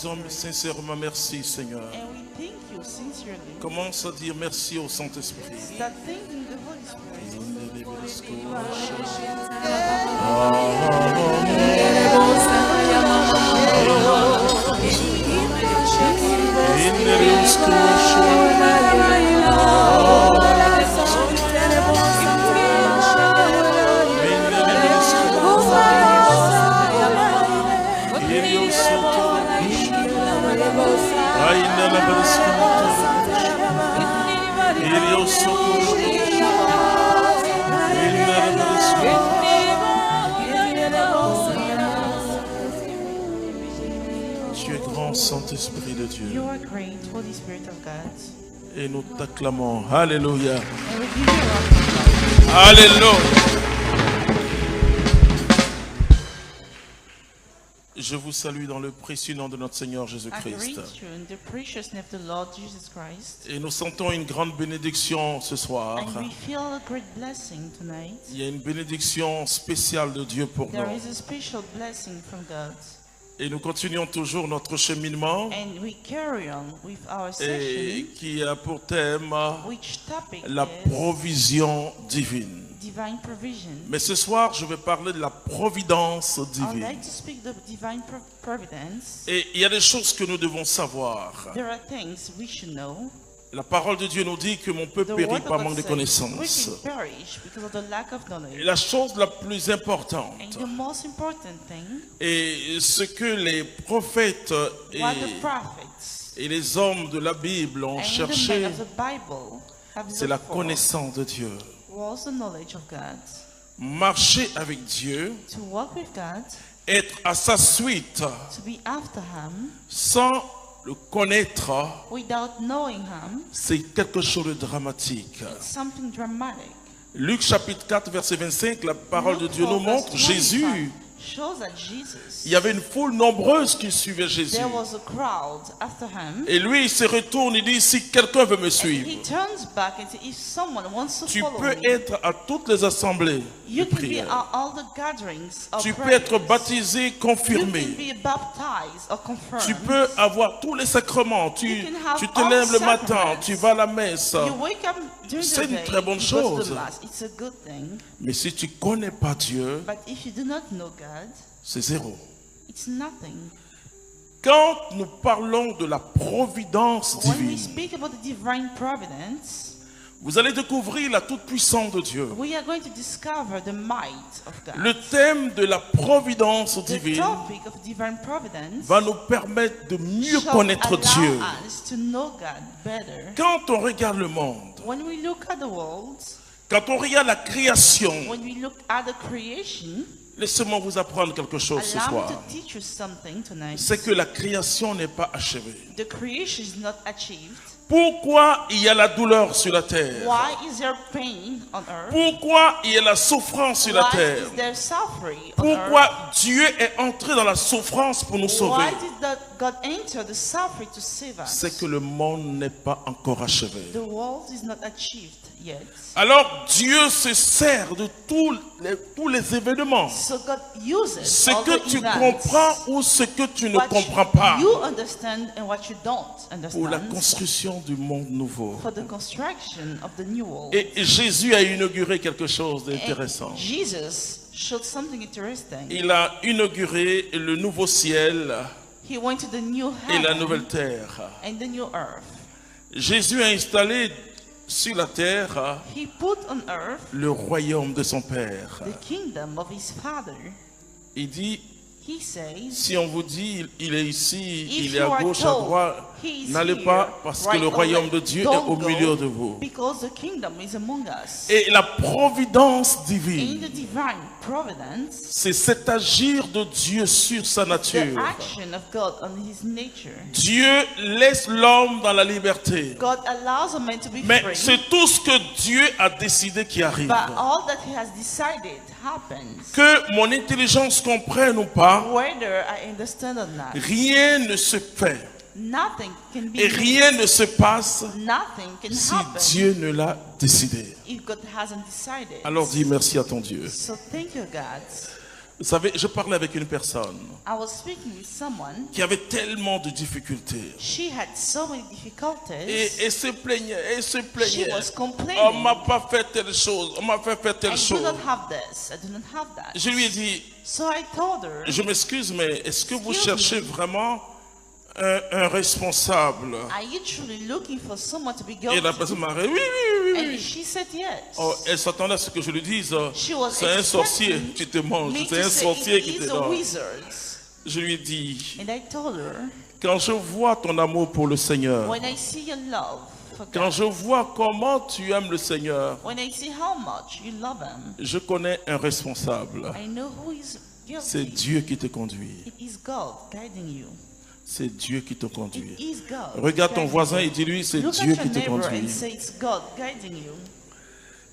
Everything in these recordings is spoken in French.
disons sincèrement merci, Seigneur. And we thank you sincerely. Commence à dire merci au Saint-Esprit. Start thanking the Holy Spirit. Tu es grand, Saint-Esprit de Dieu. You are great, Holy Spirit of God. Et nous t'acclamons. Alléluia. And we give you our praise. Alléluia. Je vous salue dans le précieux nom de notre Seigneur I Jésus-Christ. greet you in the precious name of the Lord Jesus Christ. Et nous sentons une grande bénédiction ce soir. And we feel a great blessing tonight. Il y a une bénédiction spéciale de Dieu pour There nous. is a special blessing from God. Et nous continuons toujours notre cheminement And we carry on with our et session, qui a pour thème which topic la is provision divine. divine provision. Mais ce soir, je vais parler de la providence I would divine. like to speak the divine providence. Et il y a des choses que nous devons savoir. There are things we should know. La parole de Dieu nous dit que mon peuple The périt word of par God manque de says, connaissances. we can perish because of the lack of Et knowledge. la chose la plus And importante the most important thing, et ce que les prophètes what the prophets et les hommes de la Bible ont and the cherché, men of the Bible have c'est la looked for connaissance de Dieu. was the knowledge of God. Marcher avec Dieu, To walk with God, être à sa suite to be after Him, sans le connaître, without knowing Him, c'est quelque chose de dramatique. it's something dramatic. Luc chapitre 4 verset 25, la parole de Luke Dieu nous 4, verse montre Jésus. 25 shows that Jesus, Il y avait une foule nombreuse qui suivait Jésus. there was a crowd after Him. Et lui, il se retourne et dit, si quelqu'un veut me suivre, He turns back and says, if someone wants to tu follow peux me, être à toutes les assemblées de you can be prière. at all the gatherings of Tu peux prayers. être baptisé, You can confirmé. be baptized or confirmed. Tu peux avoir tous les sacrements. Tu You can have te all lèves le matin, sacraments. tu vas à la messe. You wake up during C'est the une day, très bonne you go to chose. the mass. It's a good thing. Mais si tu ne connais pas Dieu, But if you do not know God, c'est zéro. it's nothing. Quand nous parlons de la providence When we divine, speak about the divine providence, vous allez découvrir la toute-puissance de Dieu. we are going to discover the might of God. Le thème de la providence The divine topic of divine providence va nous permettre de mieux shall connaître allow Dieu. us to know God better. Quand on regarde le monde, When we look at the world, quand on regarde la création, when we look at the creation, laissez-moi vous apprendre quelque chose ce allow me soir. to teach you something tonight. C'est que la création n'est pas achevée. The creation is not achieved. Pourquoi il y a la douleur sur la terre? Why is there pain on earth? Pourquoi il y a la souffrance sur la Why terre? is there suffering on earth? Pourquoi Dieu est entré dans la souffrance pour nous sauver? Why did God enter the suffering to save us? C'est que le monde n'est pas encore achevé. The world is not achieved yet. Alors Dieu se sert de tous les événements. So God uses Ce all que the tu events, comprends ou ce que tu ne what comprends pas you understand and what you don't pour la understand, construction du monde nouveau. for the construction of the new world. Et Jésus a inauguré quelque chose And d'intéressant. Jesus showed something interesting. Il a inauguré le nouveau ciel He went to the new et la heaven nouvelle terre. and the new earth. Jésus a installé sur la terre He put on earth le royaume de son Père. the kingdom of his Father. Il dit, He says, si on vous dit il est ici, if il est you à are gauche, à told droite, he is n'allez here, pas parce que right le or royaume left, de Dieu est don't au go, milieu de vous. because the kingdom is among us. Et la providence In divine, the divine providence, c'est cet agir de Dieu sur sa the nature. action of God on his nature. Dieu laisse l'homme dans la liberté. God allows a man to be Mais free, c'est tout ce que Dieu a décidé qui arrive. but all that he has decided happens. Que mon intelligence comprenne ou pas, Whether I understand or not, rien ne se fait nothing can be et rien ne se passe nothing can si happen Dieu ne l'a décidé. if God hasn't decided. Alors dis merci à ton Dieu. So thank you, God. Vous savez, je parlais avec une personne I was speaking with someone. qui avait tellement de difficultés. She had so many difficulties. Et se plaignait, et se She plaignait. was complaining. On m'a pas fait telle chose, on m'a fait faire I telle do chose. not have this. I do not have that. Je lui ai dit, So I told her, je m'excuse, mais est-ce que vous Excuse cherchez me. vraiment un responsable? are you truly looking for someone to be Et la guilty? personne m'a dit, oui, oui, oui, And oui. she said yes. Oh, elle s'attendait à ce que je lui dise, She was c'est un sorcier expecting qui te mange, me c'est to un say sorcier it qui te is a donne. wizard. Je lui ai dit, And I told her, quand je vois ton amour pour le Seigneur, when I see your love for quand God, je vois comment tu aimes le Seigneur, when I see how much you love Him, je connais un responsable. I know who is C'est guilty. Dieu qui te conduit. It is God guiding you. C'est Dieu qui te It conduit. is God. Regarde ton guiding voisin you. et dis-lui, c'est Look at Dieu your qui te neighbor and conduit. say it's God guiding you.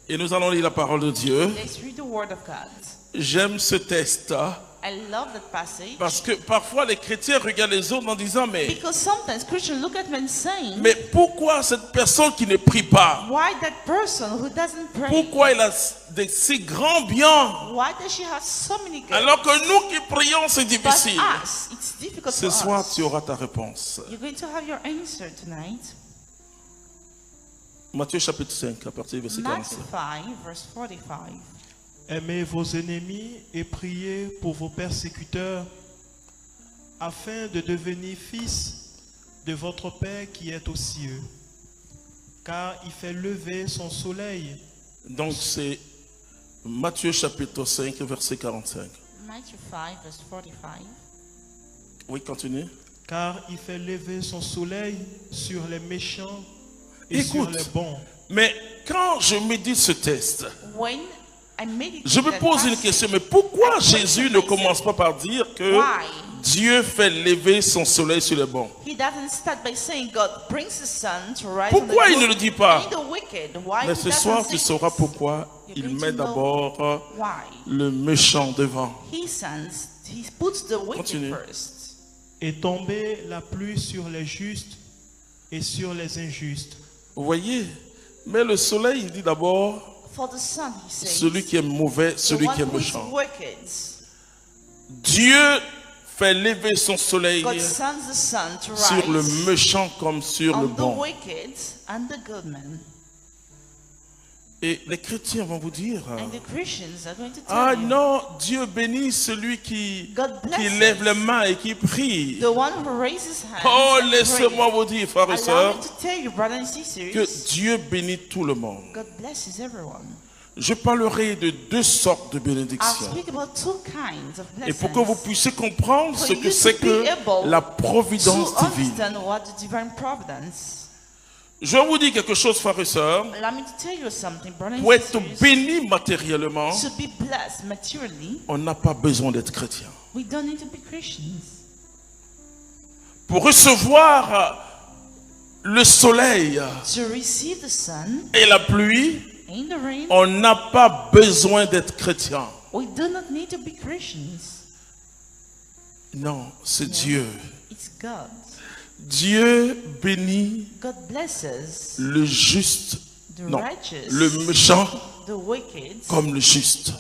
Et nous allons lire la parole de Dieu. Let's read the Word of God. J'aime ce texte I love that passage parce que parfois les chrétiens regardent les autres en disant, because sometimes Christians look at men saying, mais pourquoi cette personne qui ne prie pas? why that person who doesn't pray? Pourquoi il a des si grands biens? Why does she have so many gifts? Alors que nous qui prions, c'est But difficile. us, it's difficult Ce for soir, us. tu auras ta réponse. You're going to have your answer tonight. Matthieu chapitre 5, à partir du verset Matthew 45. 5, verse 45. Aimez vos ennemis et priez pour vos persécuteurs, afin de devenir fils de votre Père qui est aux cieux. Car il fait lever son soleil Donc c'est Matthieu chapitre 5, verset 45. Matthew 5, verse 45. Oui, continue. car il fait lever son soleil sur les méchants et Écoute. sur les bons. Mais quand je médite ce texte, When I meditate je me that pose une passage, question, mais pourquoi Jésus ne commence pas par dire que Why? Dieu fait lever son soleil sur les bons? He doesn't start by saying God brings the sun to rise Pourquoi on the il ne good le dit pas? and the wicked. Why Mais he ce doesn't soir, say tu sauras this? pourquoi You're il going met to know d'abord Why? le méchant devant. He puts the wicked Continue. first. Et tomber la pluie sur les justes et sur les injustes. Vous voyez? Mais le soleil, il dit d'abord For the sun, he says, celui qui est mauvais, the celui one qui est who is méchant. wicked. Dieu fait lever son soleil God sends the sun to sur le rise méchant comme sur on le the bon. wicked and the good men. Et les chrétiens vont vous dire, And the Christians are going to tell ah you, non, Dieu bénit celui qui blesses lève les mains et qui prie. the one who raises hands Oh, and laissez-moi prays. vous dire, frères et Allow sœurs, me to tell you, brothers and sisters, que Dieu bénit tout le monde. God blesses everyone. Je parlerai de deux sortes de I'll bénédictions. speak about two kinds of Et blessings pour que vous puissiez comprendre For ce you que to c'est be que able la to providence divine. understand what the divine providence. Je vous dis quelque chose, frères et sœurs. Allow me to tell you something, brothers Pour and être sisters. béni matériellement, To be blessed materially, on n'a pas besoin d'être chrétien. we don't need to be Christians. Pour recevoir le soleil To receive the sun et la pluie, and the rain, on n'a pas besoin d'être chrétien. we do not need to be Christians. Non, c'est Dieu. It's God. Dieu bénit God blesses le juste, the non, righteous, le méchant the wicked, comme le juste.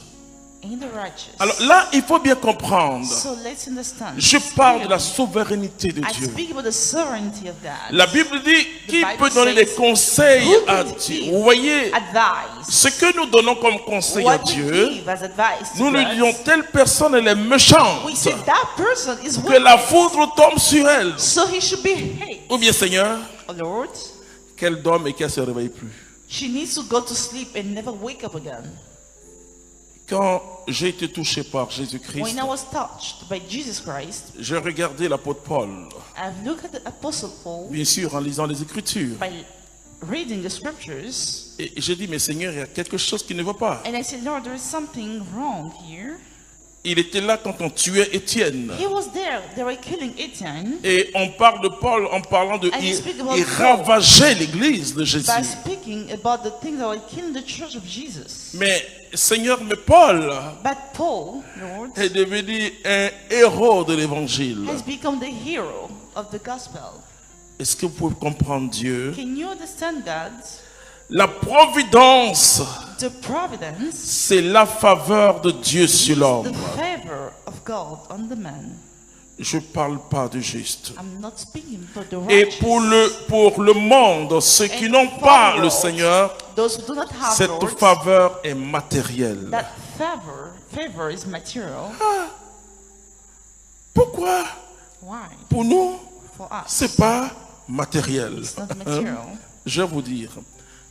and the righteous. Alors là, il faut bien comprendre. So let's understand. Je parle de la souveraineté de I Dieu. speak about the sovereignty of God. La Bible dit, qui Bible peut donner des says, conseils who à can Dieu? give Vous voyez, Advice. ce que nous donnons comme conseil à What we Dieu, give as advice to nous lui God, disons, telle personne, elle est méchante. we say that person is Que wicked, la foudre tombe sur elle. so he should be hate. Ou bien, Seigneur, Oh Lord, qu'elle dorme et qu'elle ne se réveille plus. she needs to go to sleep and never wake up again. Quand j'ai été touché par When Jésus-Christ, I was touched by Jesus Christ, j'ai regardé l'apôtre Paul, I've looked at the Apostle Paul bien sûr en lisant les Écritures. by reading the scriptures, Et j'ai dit, mais Seigneur, il y a quelque chose qui ne va pas. and I said, Lord, there is something wrong here. Il était là quand on tuait Étienne. He was there. They were killing Etienne Et on parle de Paul en parlant de... And you speak about Il Paul. ravageait l'église de Jésus. by speaking about the things that were killing the church of Jesus. Mais Seigneur, mais Paul But Paul, Lord, est devenu un héros de l'évangile. has become the hero of the gospel. Est-ce que vous pouvez comprendre Dieu? Can you understand God? La providence The providence, c'est la faveur de Dieu sur the l'homme. favor of God on the man. Je parle pas du juste. I'm not speaking for the Et righteous. pour le monde, ceux qui n'ont pas le Seigneur, Those who do not have cette Lord, faveur est matérielle. that favor is material. Pourquoi? Why? Pour nous, For us, c'est pas matériel. it's not material. Je vais vous dire,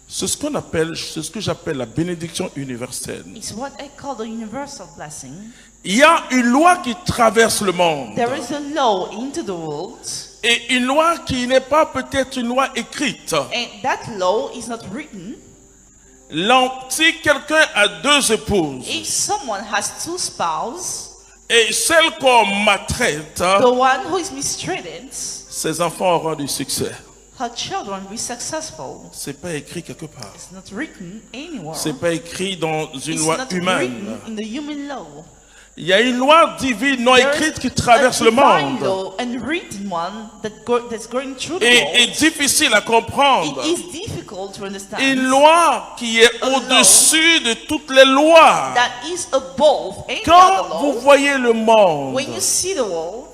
c'est ce qu'on appelle, c'est ce que j'appelle la bénédiction universelle. It's what I call the universal blessing. Il y a une loi qui traverse le monde. There is a law into the world, Et une loi qui n'est pas peut-être une loi écrite. and that law is not written. Si quelqu'un a deux épouses If someone has two spouses, et celle qu'on maltraite, the one who is mistreated, ses enfants auront du succès. her children will be successful. C'est pas écrit quelque part. It's not written anywhere. C'est pas écrit dans une It's loi not humaine. written in the human law. Il y a une loi divine non There is écrite qui traverse a le divine monde law and written one that's going through the et world. est difficile à comprendre. It is difficult to understand. Une loi qui est au-dessus de toutes les lois. That is above any Quand other vous law. voyez le monde, When you see the world,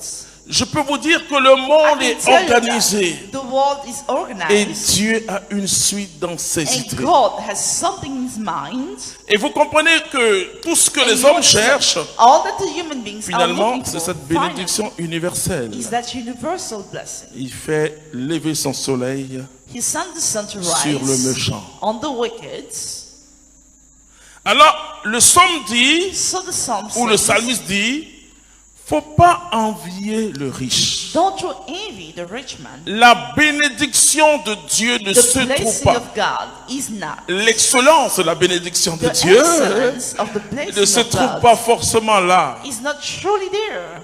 je peux vous dire que le I monde can est tell you organisé that the world is et organized, Dieu a une suite dans ses and idées. God has something in His mind. Et vous comprenez que tout ce que And les you hommes understand cherchent, all that the human beings are finalement, looking c'est for, cette bénédiction universelle. is that universal blessing. Il fait lever son soleil He sent the sun to sur le rise méchant. on the wicked. Alors, le psaume dit, So the psalm ou le says, psalmiste dit, faut pas envier le riche. don't you envy the rich man. La bénédiction de Dieu ne The se trouve blessing pas. of God is not. L'excellence de la bénédiction de The Dieu excellence of the ne blessing se of trouve God pas forcément là. is not truly there.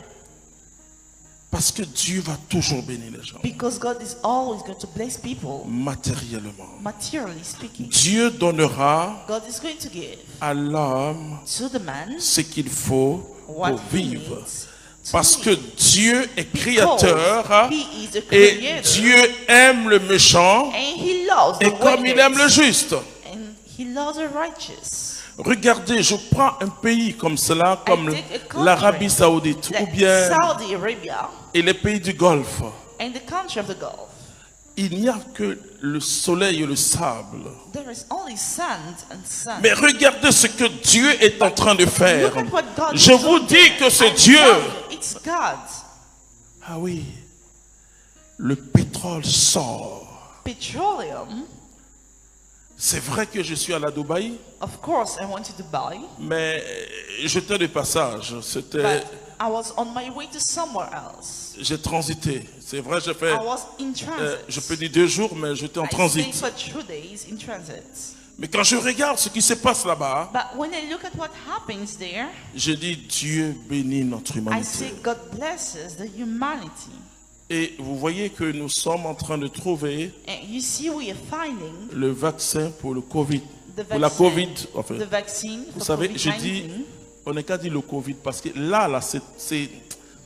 Parce que Dieu va toujours bénir les gens, Because God is always going to bless people, matériellement. materially speaking. Dieu donnera God is going to give à l'homme to the man ce qu'il faut what pour he vivre. needs to Parce que live. Dieu est Because créateur He is the et creator, Dieu aime le méchant and He loves the et comme il wicked, aime le juste. and He loves the righteous. Regardez, je prends un pays comme cela, comme take a country l'Arabie Saoudite ou Like bien Saudi Arabia et les pays du Golfe. and the country of the Gulf. Il n'y a que le soleil et le sable. There is only sand and sun. Mais regardez ce que Dieu est en train de faire. Look at what God Je is vous doing dis there. que c'est I Dieu. tell you, it's God. Ah oui, le pétrole sort. Petroleum. C'est vrai que je suis à la Dubaï, Of course, I went to Dubai, mais j'étais de passage. C'était, but I was on my way to somewhere else. j'ai transité. C'est vrai, j'ai fait, I was in transit. je peux dire 2 jours, mais j'étais en I stayed transit. for 2 days in transit. Mais quand je regarde ce qui se passe là-bas, But when I look at what happens there, je dis Dieu bénit notre I humanité. say God blesses the humanity. Et vous voyez que nous sommes en train de trouver And you see, we are finding le vaccin pour le Covid. the Pour la vaccine, Covid, en fait. the vaccine Vous for savez, je COVID-19. dis, on n'est qu'à dire le Covid parce que là,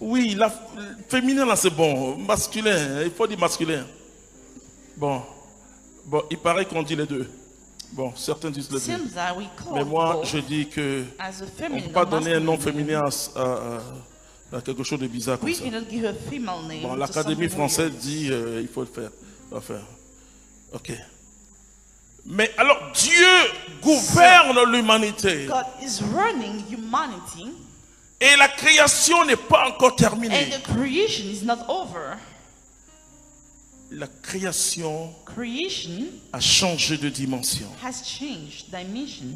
oui, la, féminin, là, c'est bon. Masculin, il faut dire masculin. Bon, il paraît qu'on dit les deux. Bon, certains disent les deux. Seems that we call Mais moi, both je dis que as a on ne feminine peut pas or donner un nom masculine. féminin à quelque chose de bizarre comme We ça. cannot give a female name. Bon, to l'Académie something française weird. dit il faut le faire. On va faire. Ok. Mais alors, Dieu gouverne l'humanité. God is running humanity, Et la création n'est pas encore terminée. and the creation is not over. La création Creation a changé de dimension. has changed dimension.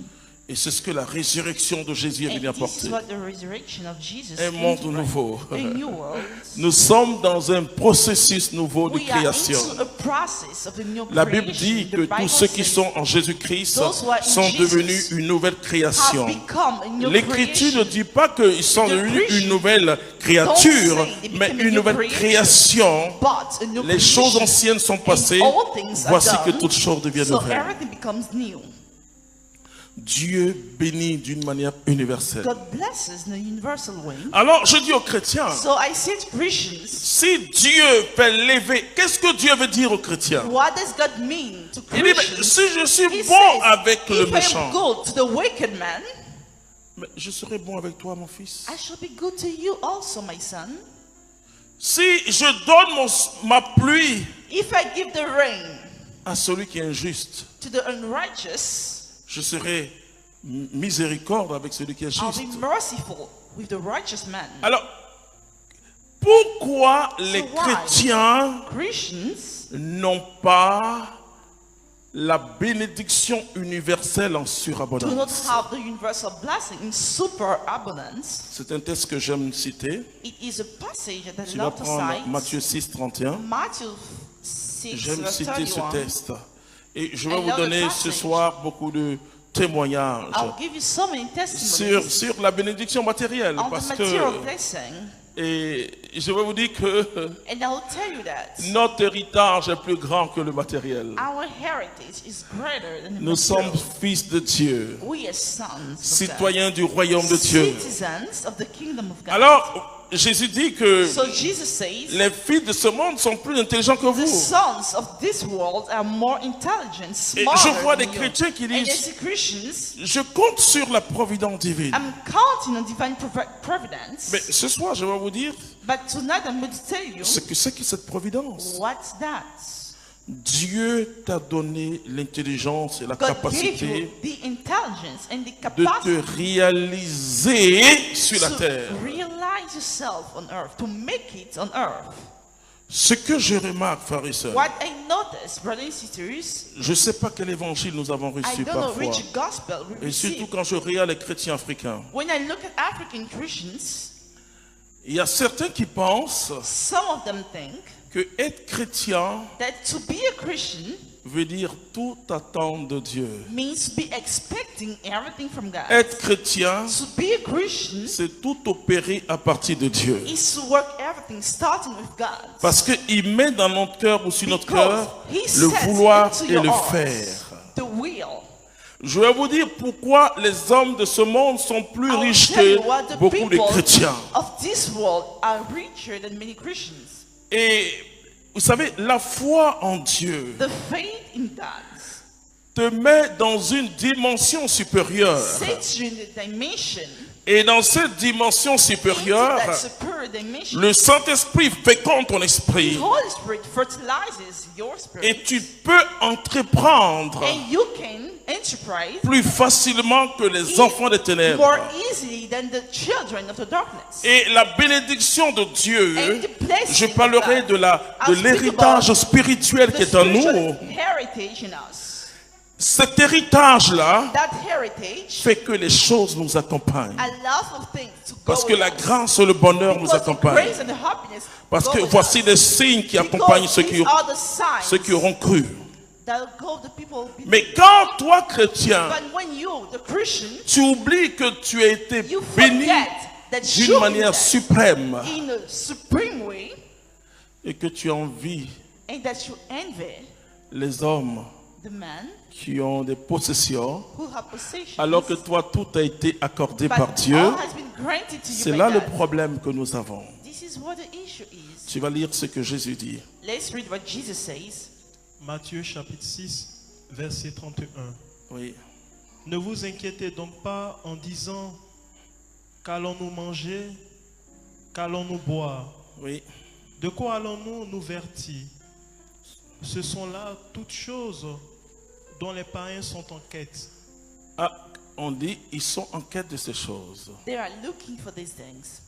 Et c'est ce que la résurrection de Jésus est And venue this apporter. is what the resurrection of Jesus Un came monde to bring. nouveau. A new world. Nous sommes dans un processus nouveau de We are création. into a process of a new La Bible creation. dit The que tous Bible ceux qui says sont en Jésus-Christ those who are in sont Jesus devenus une nouvelle have création. become a new L'Écriture creation. ne dit pas qu'ils sont The devenus creation une nouvelle créature, don't say they mais became a une new nouvelle création. But a new Les creation. choses anciennes sont passées. And all things are Voici que done, toutes choses deviennent so nouvelles. everything becomes new. Dieu bénit d'une manière universelle. God blesses in a universal way. Alors je dis aux chrétiens, So I say to Christians, si Dieu fait lever, qu'est-ce que Dieu veut dire aux chrétiens? what does God mean to Il dit, mais Christians? si je suis He bon says, avec le if I méchant, am good to the wicked man, mais je serai bon avec toi, mon fils. I shall be good to you also, my son. Si je donne ma pluie If I give the rain à celui qui est injuste, to the unrighteous, je serai miséricorde avec celui qui est I'll juste. be merciful with the righteous man. Alors, pourquoi les why? chrétiens Christians n'ont pas la bénédiction universelle en do not surabondance? have the universal blessing in superabundance. C'est un texte que j'aime citer. It is a passage that I Tu vas love to prendre cite. Matthieu 6, 31. Matthew 6, J'aime verse citer ce 31. texte. Et je vais I vous love the donner passage. ce soir beaucoup de témoignages I'll give you so many testimonies sur la bénédiction matérielle. on Parce the material que, blessing, et je vais vous dire que and I'll tell you that notre héritage est plus grand que le matériel. our heritage is greater than the Nous sommes material. fils de Dieu, We are sons of citoyens du God, royaume de Dieu. citizens of the kingdom of God. Alors, Jésus dit que So Jesus says, les fils de ce monde sont plus intelligents que the vous. sons of this world are more intelligent, Et smarter je vois than des you. chrétiens qui And I disent, see Christians, je compte sur la providence divine. I'm counting on divine providence, Mais ce soir, je vais vous dire but tonight I'm going to tell you, ce que c'est que cette providence. what's that? Dieu t'a donné l'intelligence et la God gave capacité you the intelligence and the de te capacity réaliser sur la to terre. realize yourself on earth, to make it on earth. Ce que je remarque, frères et sœurs, What I notice, brothers and sisters, je ne sais pas quel évangile nous avons I reçu don't know parfois. which gospel we Et surtout receive. quand je regarde les chrétiens africains. When I look at African Christians, Il y a certains qui pensent some of them think que être chrétien that to be a Christian veut dire tout attendre de Dieu. means to be expecting everything from God. Être chrétien, To be a Christian c'est tout opérer à partir de Dieu. is to work everything starting with God. Parce qu'il met dans notre cœur ou sur notre Because cœur He le sets vouloir into et your le heart faire. the will. Je vais vous dire pourquoi les hommes de ce monde sont plus I'll riches tell you que what the beaucoup de people chrétiens. of this world are richer than many Christians. Et vous savez, la foi en Dieu The faith in God te met dans une dimension supérieure. sets you in the dimension, Et dans cette dimension into supérieure, that superior dimension. le Saint-Esprit féconde ton The esprit. Holy Spirit fertilizes your spirit, Et tu peux entreprendre and you can enterprise plus facilement que les enfants des ténèbres. more easily than the children of the darkness. Et la bénédiction de Dieu, And the blessing je of parlerai God. de I'll speak l'héritage about spirituel qui The est en nous. spiritual heritage in us. Cet héritage-là That heritage, fait que les choses nous accompagnent. a lot of things to go Parce que with la us. grâce et le bonheur nous Because the accompagnent. grace and the happiness Parce go que with voici us. les signes qui Because accompagnent ceux these are the signs qui auront cru. that go the people. Mais quand toi, chrétien, But when you, the Christian, tu oublies que tu as été you béni forget that d'une you manière suprême in a supreme way, et que tu envies and that you envy les hommes the man qui ont des possessions, who have possessions, alors que toi, tout a été accordé but par Dieu. all has been granted to you C'est by là le God. problème que nous avons. This is what the issue is. Tu vas lire ce que Jésus dit. Let's read what Jesus says. Matthieu chapitre 6, verset 31. Oui. Ne vous inquiétez donc pas en disant qu'allons-nous manger, qu'allons-nous boire, Oui. de quoi allons-nous nous vertir. Ce sont là toutes choses dont les païens sont en quête. Ah, on dit, ils sont en quête de ces choses. They are looking for these things.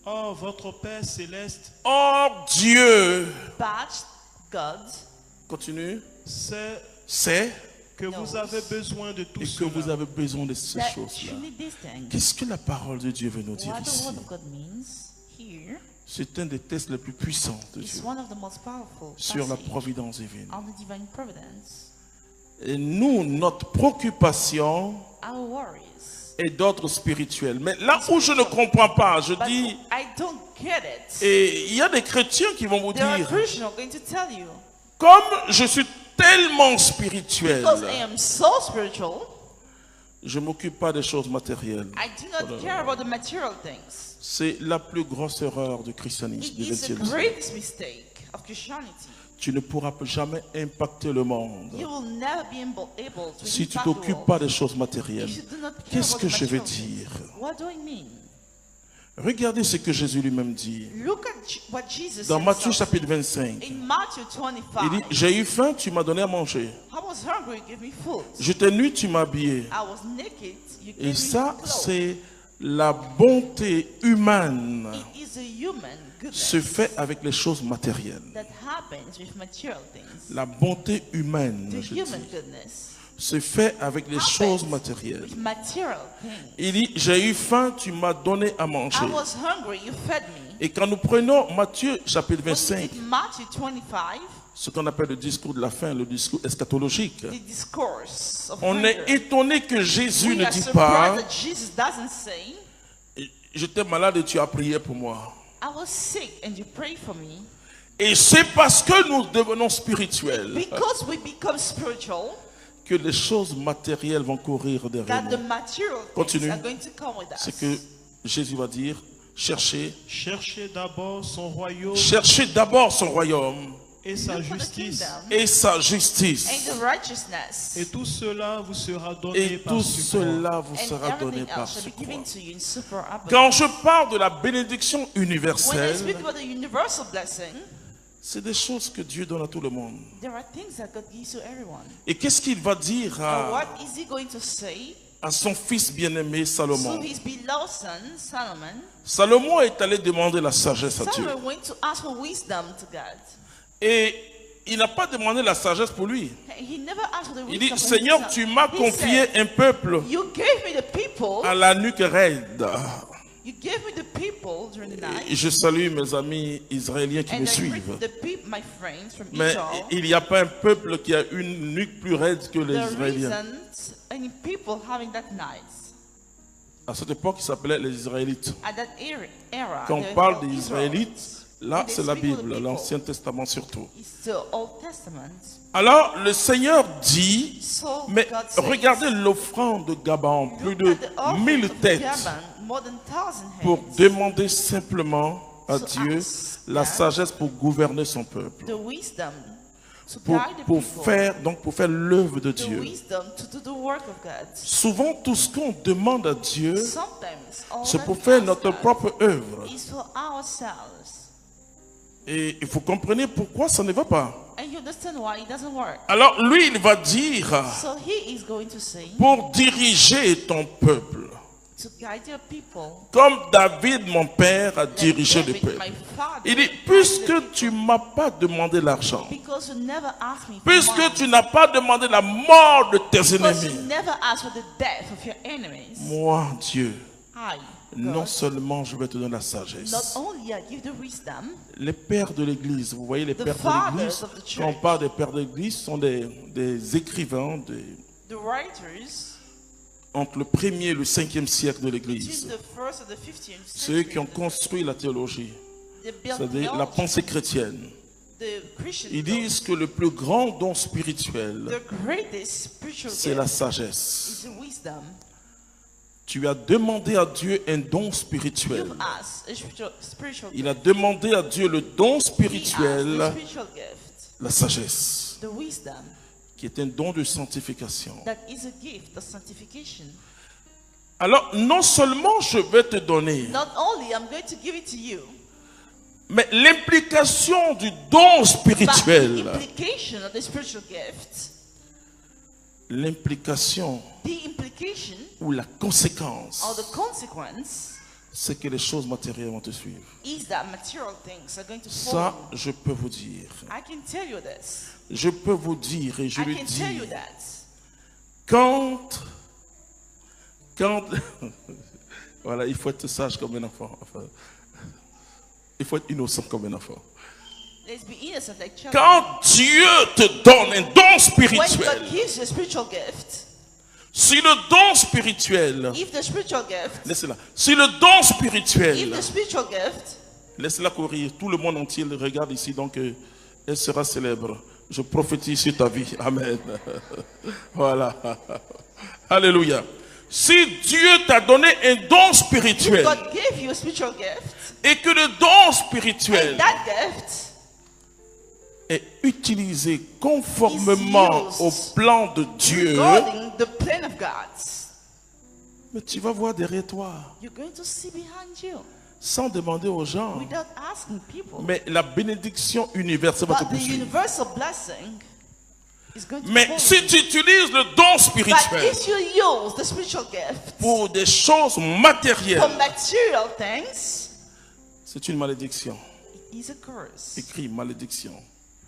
Or, votre Père céleste Or, Dieu, But God continue, sait sait que vous avez besoin de tout et que vous cela. avez besoin de ces that choses-là. you need these things. Qu'est-ce que la parole de Dieu veut nous dire What the ici? word of God means here C'est un des tests les plus puissants de is Dieu one of the most powerful sur la passage providence divine. on the divine providence. Et nous, notre préoccupation Our worries. est d'ordre spirituel. Mais là où je ne comprends pas, je But dis, I don't get it. et il y a des chrétiens qui vont vous There are dire, Christians who are going to tell you, comme je suis tellement spirituel. Because I am so spiritual, Je ne m'occupe pas des choses matérielles. I do not care about the material things. C'est la plus grosse erreur du christianisme It du is the 20e siècle. greatest mistake of Christianity. Tu ne pourras jamais impacter le monde You will never be able to si tu impact the t'occupes world pas des choses matérielles. if you do not care Qu'est-ce about que the je vais material dire? things. What do I mean? Regardez ce que Jésus lui-même dit. Look at what Jesus Dans Matthieu himself chapitre 25, said. In Matthew il dit, 25, j'ai eu faim, tu m'as donné à manger. I was hungry, you gave me food. J'étais nu, tu m'as habillé. I was naked, you gave Et me ça, clothes. c'est la bonté humaine It is a human se goodness fait avec les choses matérielles. that happens with material things. La bonté humaine, The je human dis, goodness se fait avec les happens choses matérielles. with material things. Il dit, j'ai eu faim, tu m'as donné à manger. I was hungry, you fed me. Et quand nous prenons Matthieu chapitre When you 25, take Matthew 25, ce qu'on appelle le discours de la fin, le discours eschatologique, the discourse of on est hunger, étonné que Jésus we ne are dit surprised pas, that Jesus doesn't say, j'étais malade et tu as prié pour moi. I was sick and you prayed for me. Et c'est parce que nous devenons spirituels Because we become spiritual, que les choses matérielles vont courir derrière that the nous. material things Continue. are going to come with us. C'est que Jésus va dire, cherchez d'abord son royaume d'abord son royaume et sa Look for the justice. kingdom et sa justice. and the righteousness, Et tout cela vous sera donné Et par tout surcroît. cela vous and sera donné everything par else shall be given surcroît. to you in super abundance. Quand je parle de la bénédiction When I universelle, speak about the universal blessing, c'est des choses que Dieu donne à tout le monde. there are things that God gives to everyone. Et qu'est-ce qu'il va dire And what is he going to say à son fils bien-aimé to Salomon? his beloved son, Solomon? Salomon est allé demander la sagesse à Dieu. Solomon went to ask for wisdom to God. Et il n'a pas demandé la sagesse pour lui. He never asked for the Il wisdom dit, for Seigneur, himself. tu m'as He confié said, un peuple you gave me the people. à la nuque raide. You gave me the people during the night. Et je salue mes amis israéliens qui And me I suivent. greet the people, my friends from Mais Israel. il n'y a pas un peuple qui a une nuque plus raide que les The Israéliens. reasons any people having that night À cette époque, ils s'appelaient les Israélites. at that era. Quand they on parle were des Israelites. Israélites, là, When they c'est la speak of the Bible, people, l'Ancien Testament surtout. It's the Old Testament. Alors, le Seigneur dit, So mais God says, regardez l'offrande de Gabaon, plus look de at the offering 1000 of têtes, Gaban, more than 1,000 pour heads, demander simplement à So Dieu ask la God sagesse pour gouverner son peuple, the wisdom to pour, guide the pour people, faire l'œuvre de the Dieu. wisdom to do the work of God. Souvent, tout ce qu'on demande à Dieu, Sometimes all c'est that pour we faire ask notre God propre œuvre. is for ourselves. Et il faut comprendre pourquoi ça ne va pas. And you understand why it doesn't work. Alors, lui, il va dire, So he is going to say, pour diriger ton peuple, to guide your people, comme David, mon père, a like dirigé le David, peuple. my father, Il dit, guided the puisque people. tu m'as pas demandé l'argent, Because you never asked me for puisque money, tu n'as pas demandé la mort de tes because you ennemis, never asked for the death of your enemies, moi, Dieu, I, non God, seulement je vais te donner la not sagesse. only I give the wisdom, Les pères de l'Église, vous voyez les The pères de fathers l'Église, of the church. quand on parle des pères de l'Église, ce sont des écrivains the writers entre le 1er et le 5e siècle de between l'Église. the first and the 15th Ceux qui ont century, construit la théologie, they built c'est-à-dire la theology, pensée chrétienne. the Christian Ils disent que le plus grand don spirituel, the greatest spiritual c'est la gift sagesse. is the wisdom. Tu as demandé à Dieu un don You've spirituel. asked a spiritual Il gift. a demandé à Dieu le don He asked spirituel, the spiritual gift, la sagesse, the wisdom, qui est un don de sanctification. that is a gift of sanctification. Alors, non seulement je vais te donner, Not only I'm going to give it to you, mais l'implication du don but the spirituel, implication of the spiritual gift, l'implication the implication ou la conséquence, or the consequence c'est que les choses matérielles vont te suivre. is that material things are going to Ça, follow. je peux vous dire. I can tell you this. Je peux vous dire et je I le can tell you dis. that. Quand voilà, il faut être sage comme un enfant. Enfin, il faut être innocent comme un enfant. Let's be innocent like children. Quand Dieu te donne un don When spirituel, God gives you a spiritual gift, si le don spirituel, if the spiritual gift, laissez-la, si le don if spirituel, the spiritual gift, laissez-la courir, tout le monde entier le regarde ici, donc elle sera célèbre. Je prophétise sur ta vie. Amen. Voilà. Alléluia. Si Dieu t'a donné un don If spirituel God gave you a spiritual gift, et que le don spirituel and that gift est utilisé conformément is au used plan de Dieu, regarding the plan of God, mais tu vas voir derrière toi, you're going to see behind you sans demander aux gens. without asking people. Mais la bénédiction universelle va te But the poursuivre. universal blessing is going to Mais follow si you. tu utilises le don But spirituel if you use the spiritual gift pour des choses matérielles, for material things, c'est une malédiction. it is a curse. Écris malédiction.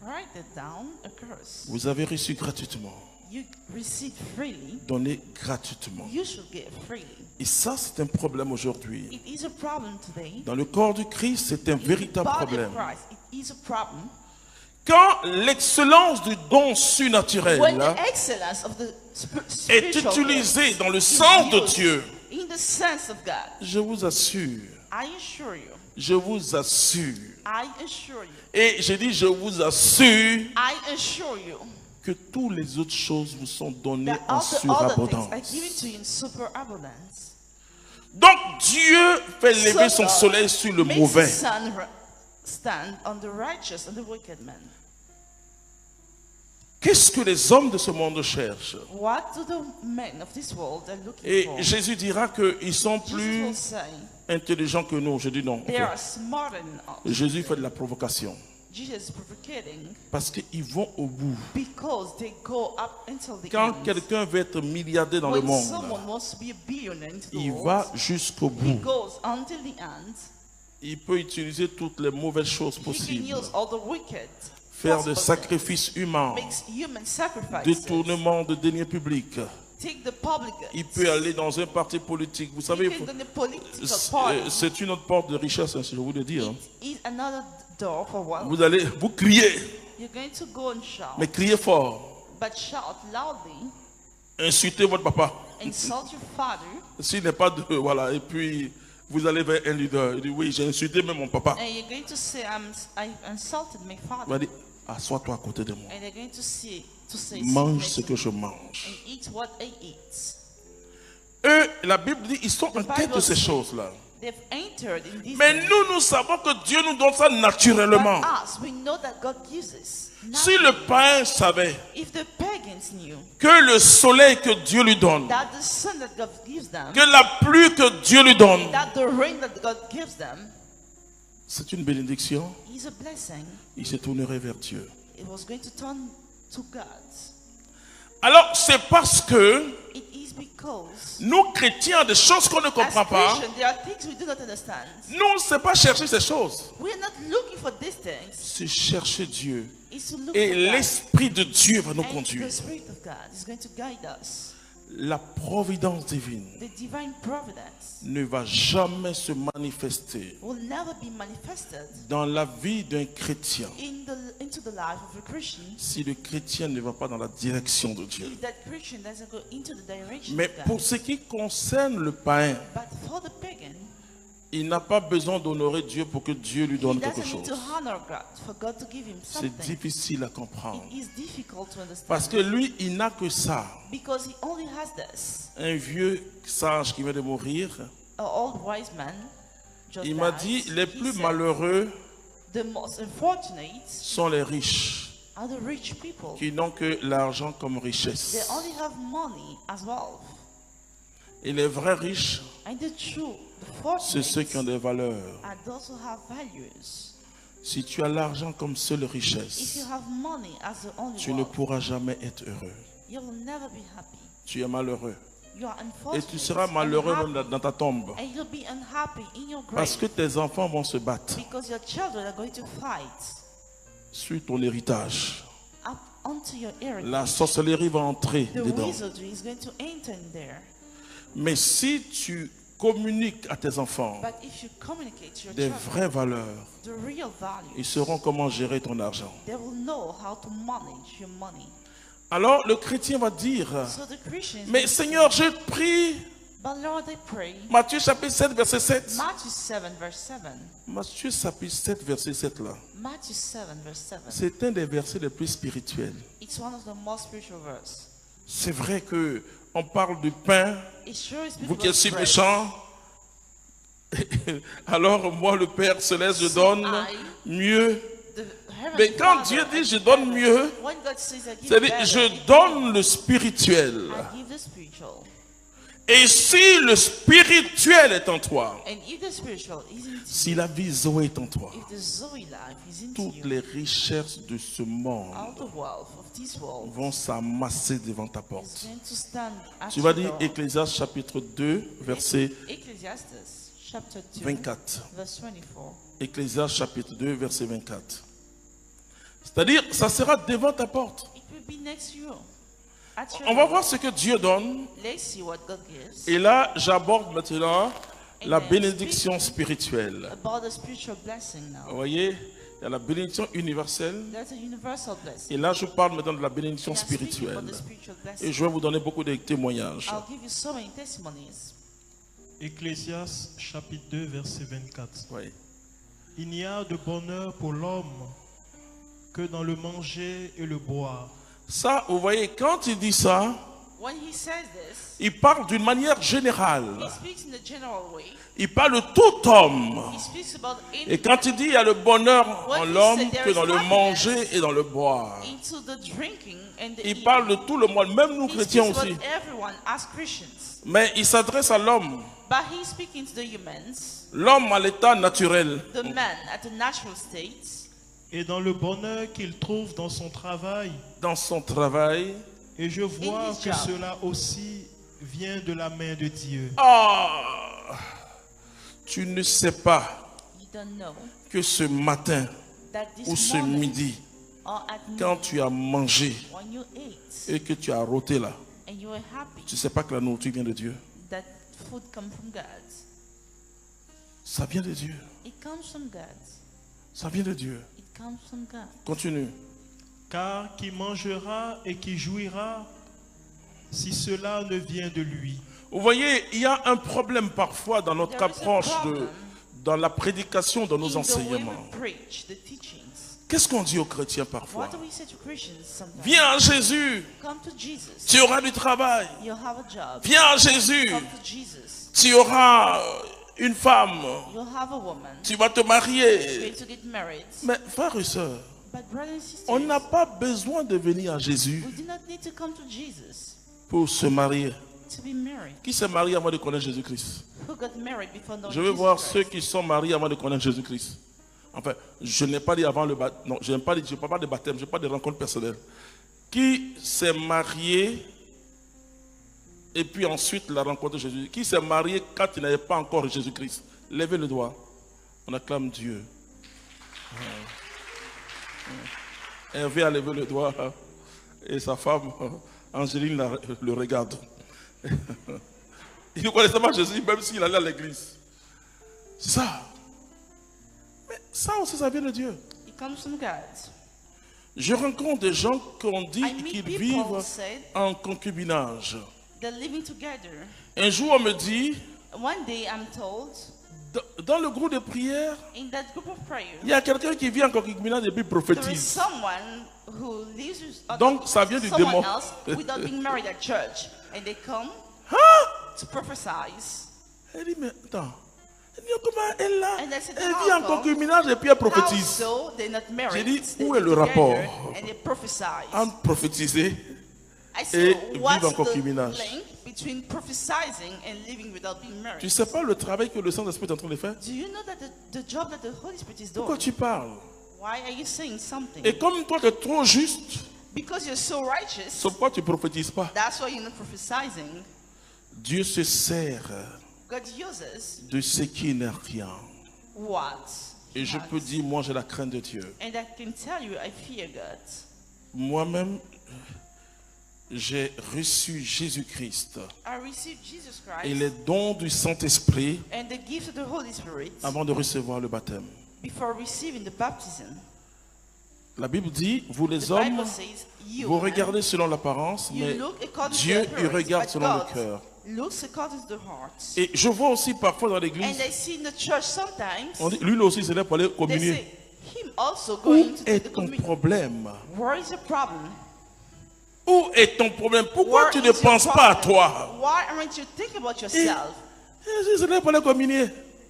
Write it down, a curse. Vous avez reçu gratuitement. You receive freely, Donnez gratuitement. you should give freely. Et ça, c'est un problème aujourd'hui. It is a problem today. Dans le corps du Christ, c'est un véritable Body of problème. Christ, it is a problem. Quand l'excellence du don When surnaturel the excellence of the est spiritual utilisée gift dans le is sens de used Dieu, in the sense of God, je vous assure, I assure you, je vous assure, I assure you, et j'ai dit je vous assure I assure you que toutes les autres choses vous sont données that en all the other things are surabondance. given to you in superabundance. Donc Dieu fait lever So son God soleil sur le makes mauvais. the sun stand on the righteous and the wicked man. Qu'est-ce que les hommes de ce monde cherchent? What do the men of this world are looking Et for? Jésus dira qu'ils sont Jesus plus will say intelligents que nous. Je dis non. they are smarter than us. Jésus fait de la provocation. Jesus is provocating Parce qu'ils vont au bout. because they go up until the Quand end. quelqu'un veut être milliardaire dans le When monde, someone wants to be a billionaire into the il world, va jusqu'au he bout. goes until the end. Il peut utiliser toutes les mauvaises choses He can possibles. use all the wicked, Faire des possible sacrifices humains, makes human sacrifices, détournement de deniers publics. take the public Il goods. peut aller dans un parti politique. Vous savez, He can go in the political party. c'est une autre porte de richesse, hein, si je vous le dis. Hein. It is another door for wealth. Vous allez, vous criez, You're going to go and shout, mais criez fort. but shout loudly, Insultez votre papa. insult your father, S'il n'est pas de... Voilà, et puis vous allez vers un leader. Il dit, oui, j'ai insulté même mon papa. and you're going to say, I insulted my Il father. va dire, assois-toi à côté de moi. And they're going to say, Mange sit ce next que to je me mange. and eat what I eat. Eux, la Bible dit, ils sont en quête de Bible ces says choses-là. They've entered in this. Mais land. nous savons que Dieu nous donne ça naturellement. But us, we know that God gives us. Si le païen savait If the pagans knew que le soleil que Dieu lui donne, that the sun that God gives them, que la pluie que Dieu lui donne, that the rain that God gives them c'est une bénédiction, is a blessing, il se tournerait vers Dieu. it was going to turn to God. Alors, c'est parce que It is because nous, chrétiens, des choses qu'on ne as comprend pas, Christians, there are things we do not understand. nous, on ne sait pas chercher ces choses. We are not looking for these things. C'est chercher Dieu. It's to look Et for God. l'Esprit de Dieu va nous And conduire. the Spirit of God is going to guide us. La providence divine The divine providence ne va jamais se manifester will never be manifested dans la vie d'un chrétien into the life of a Christian si le chrétien ne va pas dans la direction de Dieu. if that Christian doesn't go into the direction Mais of God. pour ce qui concerne le païen, But for the pagan, il n'a pas besoin d'honorer Dieu pour que Dieu lui he donne quelque doesn't need chose. to honor God for God to give him C'est something. difficile à comprendre. It is difficult to understand Parce que lui, il n'a que ça. because he only has this. Un vieux sage qui vient de mourir, An old wise man just il m'a died. dit, les He plus said, malheureux the most unfortunate sont les riches, are the rich people. qui n'ont que l'argent comme They richesse. only have money as well. Et les vrais riches, And the true, the c'est ceux qui ont fortunate des valeurs. are those who have values. Si tu as l'argent comme seule If richesse, you have money as the only tu ne wealth, pourras jamais être heureux. you will never be happy. Tu es malheureux. You are Et unfortunate. tu seras malheureux unhappy, même dans ta tombe. and you'll be unhappy in your grave Parce que tes enfants vont se battre because your children are going to fight sur ton héritage. up onto your heritage. La sorcellerie va entrer The dedans. wizardry is going to enter in there. Mais si tu communiques à tes enfants But if you communicate to your des children vraies valeurs, the real values, ils sauront comment gérer ton argent. they will know how to manage your money. Alors le chrétien va dire, So the Christians mais will Seigneur, say, j'ai pris But Lord, I pray, Matthieu chapitre 7, verset 7. Matthew 7, verse 7. Matthieu chapitre 7, verset 7 là. Matthew 7, verse 7. C'est un des versets les plus spirituels. It's one of the most spiritual verses. C'est vrai que on parle du pain, It sure is vous qui êtes si bread. méchants. Alors moi le Père Céleste, je donne mieux. The heavenly Mais quand Father, Dieu dit I je give donne better. mieux, When God says I give c'est-à-dire better, je donne le spirituel. I give the spiritual. Et si le spirituel est en toi, And if the spiritual is in si la vie Zoé est en toi, if the Zoe life is in toutes you, les richesses de ce monde all the wealth of this world vont s'amasser devant ta is porte. going to stand at Tu vas your dire door. Ecclésiastes chapitre 2, verset Ecclesiastes chapter 2, 24. verse 24. Ecclésiastes chapitre 2, verset 24. C'est-à-dire, ça sera devant ta porte. It will be next to you. At your On va door. voir ce que Dieu donne. Let's see what God gives. Et là, j'aborde maintenant la Amen. bénédiction spirituelle. About the spiritual blessing Vous now. voyez, il y a la bénédiction universelle. There's a universal blessing. Et là, je parle maintenant de la bénédiction And I'm speaking spirituelle. about the spiritual Et blessing. je vais vous donner beaucoup de témoignages. I'll give you so many testimonies. Ecclésiaste chapitre 2, verset 24. Oui. Il n'y a de bonheur pour l'homme que dans le manger et le boire. Ça, vous voyez, quand il dit ça, When he says this, il parle d'une manière générale. he speaks in a general way. Il parle de tout homme. He speaks about Et quand il dit il y a le bonheur en When he l'homme said there que is dans le happiness manger et dans le boire. into the drinking and the Il eating. parle de tout le monde, même nous He chrétiens speaks aussi. about everyone as Christians. Mais il s'adresse à l'homme. But he's speaking to the humans, L'homme à l'état naturel. the man at the natural state, Et dans le bonheur qu'il trouve dans son travail. Dans son travail. Et je vois his que job. cela aussi vient de la main de Dieu. Ah, tu ne sais pas you don't know que ce matin that this ou ce morning midi, or at quand noon, tu as mangé when you ate et que tu as rôté là, and you were happy, tu ne sais pas que la nourriture vient de Dieu. that food comes from God. Ça vient de Dieu. It comes from God. Ça vient de Dieu. It comes from God. Continue. Car qui mangera et qui jouira si cela ne vient de lui. Vous voyez, il y a un problème parfois dans notre There is a approche problem dans la prédication, dans nos In the way enseignements. we preach, the teachings. Qu'est-ce qu'on dit aux chrétiens parfois? What do we say to Christians sometimes? Viens à Jésus, Come to Jesus. tu auras du travail. You'll have a job. Viens à Jésus, Come to Jesus. tu auras une femme. You'll have a woman. Tu vas te You're marier. going to get married. Mais frères et sœurs, But brothers and sisters, on n'a pas besoin de venir à Jésus we do not need to come to Jesus pour se marier. to be married. Qui s'est marié avant de connaître Jésus-Christ? Who got married before knowing Je veux Jesus voir Christ? ceux qui sont mariés avant de connaître Jésus-Christ. Enfin, je n'ai pas dit avant le baptême. Non, je n'ai pas dit, je ne parle pas de baptême, je ne parle pas de rencontres personnelles. Qui s'est marié et puis ensuite la rencontre de Jésus? Qui s'est marié quand il n'avait pas encore Jésus-Christ? Levez le doigt. On acclame Dieu. Hervé a levé le doigt et sa femme, Angéline, le regarde. Il ne connaissait pas Jésus même s'il allait à l'église. C'est ça. Mais ça aussi, ça vient de Dieu. It comes from God. Je rencontre des gens qu'on dit I meet qu'ils people vivent said en concubinage. they're living together. Un jour, on me dit, One day I'm told dans le groupe de prière, in that group of prayer il y a quelqu'un qui vit en concubinage et puis there is prophétise. someone who lives with Donc, ça vient du someone démon. else without being married at church, and they come to prophesy. Elle dit, mais attends, elle dit, comment elle là? And I said, Elle how vit en come? concubinage et puis elle How prophétise. so they're not married? J'ai dit, They où live est le together rapport and they prophesy. entre prophétiser I et said, vivre what's en the concubinage? link between prophesying and living without being married? Tu ne sais pas le travail que le Saint-Esprit est en train de faire? Do you know that the job that the Holy Spirit is Pourquoi doing? tu parles? Why are you saying something? Et comme toi tu es trop juste, Because you're so righteous, c'est pourquoi tu ne prophétises pas. that's why you're not prophesying. Dieu se sert God uses de ce qui n'est rien. what he Et je has. peux dire, moi j'ai la crainte de Dieu. And I can tell you, I fear God. Moi-même, j'ai reçu Jésus-Christ I received Jesus et Christ les dons du Saint-Esprit and the gift of the Holy Spirit avant de recevoir le baptême. before receiving the baptism. La Bible dit, vous les The hommes, Bible says, you, vous man, regardez selon l'apparence, you mais look according to Dieu, the il appearance, regarde but selon le God cœur. looks according to the heart. Et je vois aussi parfois dans And l'église, I see in the church sometimes, on dit, lui aussi, c'est là pour aller they communier. say, him also Où going to est the ton communion. problème? Where is the problem? Où est ton problème? Pourquoi Where tu is ne your penses pas à problem? toi? Why aren't you thinking about yourself? C'est là pour aller communier.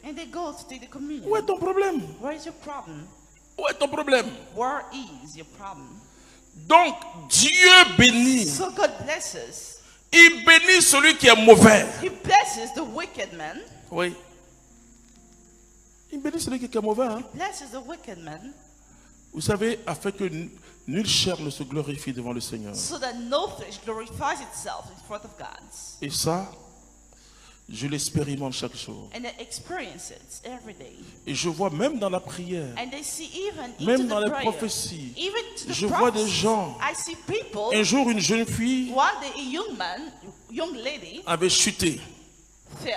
And they go to take the communion. Où est ton problème? Where is your problem? Où est ton problème? Where is your problem? Donc, Dieu bénit. So God blesses. Il bénit celui qui est mauvais. He blesses the wicked man. Oui. Il bénit celui qui est mauvais. Hein? Blesses the wicked man. Vous savez, afin que nulle chair ne se glorifie devant le Seigneur. So that no flesh glorifies itself in front of God. Et ça, je l'expérimente chaque jour. And they experience it every day. Et je vois même dans la prière, And they see even même into dans the les prayer, prophéties, even to the je vois des prophecies. gens. I see people. Un jour, une jeune fille One day, a young man, young lady, avait chuté. fell.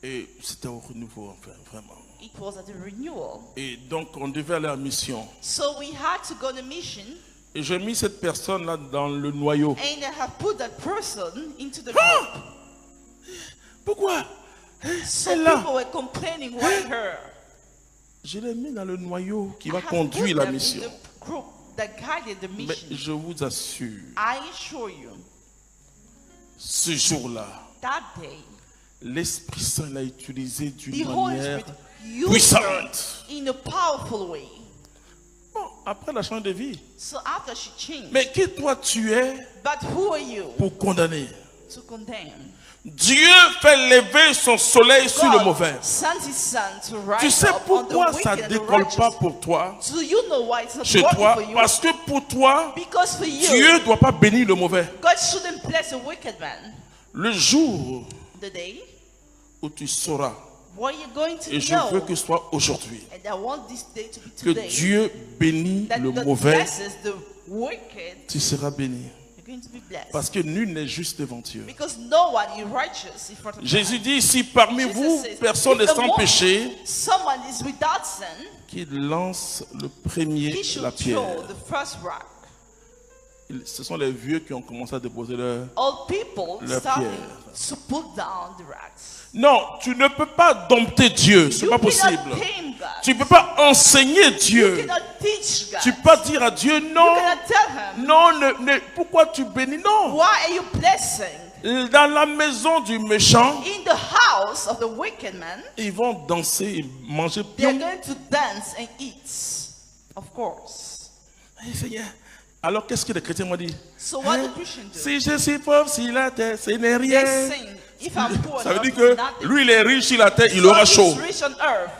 Et c'était au renouveau, enfin, vraiment. It was at the renewal. Et donc, on devait aller en mission. So we had to go on a mission, Et j'ai mis cette personne-là dans le noyau. and I have put that person into the group. Pourquoi? So C'est là. people were complaining, why her? Je l'ai mis dans le noyau qui I va have conduire put la them mission. in the group that guided the Mais mission. je vous assure, I assure you, ce jour-là, that day, l'Esprit Saint l'a utilisé the d'une Holy manière Spirit used her puissante. in a powerful way. Bon, après la change de vie. So after she changed, Mais qui toi tu es but who are you pour condamner? to condemn? Dieu fait lever son soleil sur le mauvais. God sent his son to rise Tu sais up on the pourquoi wicked ça and ne the décolle righteous. pas pour toi, Do you know why it's not chez working toi? for you? Parce que pour toi, Because for you, Dieu ne doit pas bénir le mauvais. God shouldn't bless a wicked man. Le jour The day où tu sauras, where you're going to et je know, veux que ce soit aujourd'hui, and I want this day to be que today, Dieu bénit that le God mauvais, blesses the wicked, tu seras béni. you're going to be blessed. Parce que nul n'est juste devant Dieu. Because no one is righteous in front of Jésus God. dit, si parmi Jesus vous, says, personne n'est if sans among péché, someone is without sin, qu'il lance le premier he la should pierre. throw the first rock. Ce sont les vieux qui ont commencé à déposer leur... All people La starting pierre. to put down the rocks. Non, tu ne peux pas dompter Dieu, c'est You pas cannot possible. tame God. Tu ne peux pas enseigner You Dieu. cannot teach God. Tu peux pas dire à Dieu, You non, cannot tell him, non, pourquoi tu bénis? Non. why are you blessing? Dans la maison du méchant, In the house of the wicked man, ils vont danser et manger they are pion. going to dance and eat. Of course. Eh, Seigneur, alors qu'est-ce que les chrétiens m'ont dit? So what Hein? the Christian do? Si je suis pauvre sur la terre, ce n'est They rien. sing, if I'm poor, Ça veut dire enough, que nothing. lui, il est riche sur la terre, il So aura he's chaud. rich on earth.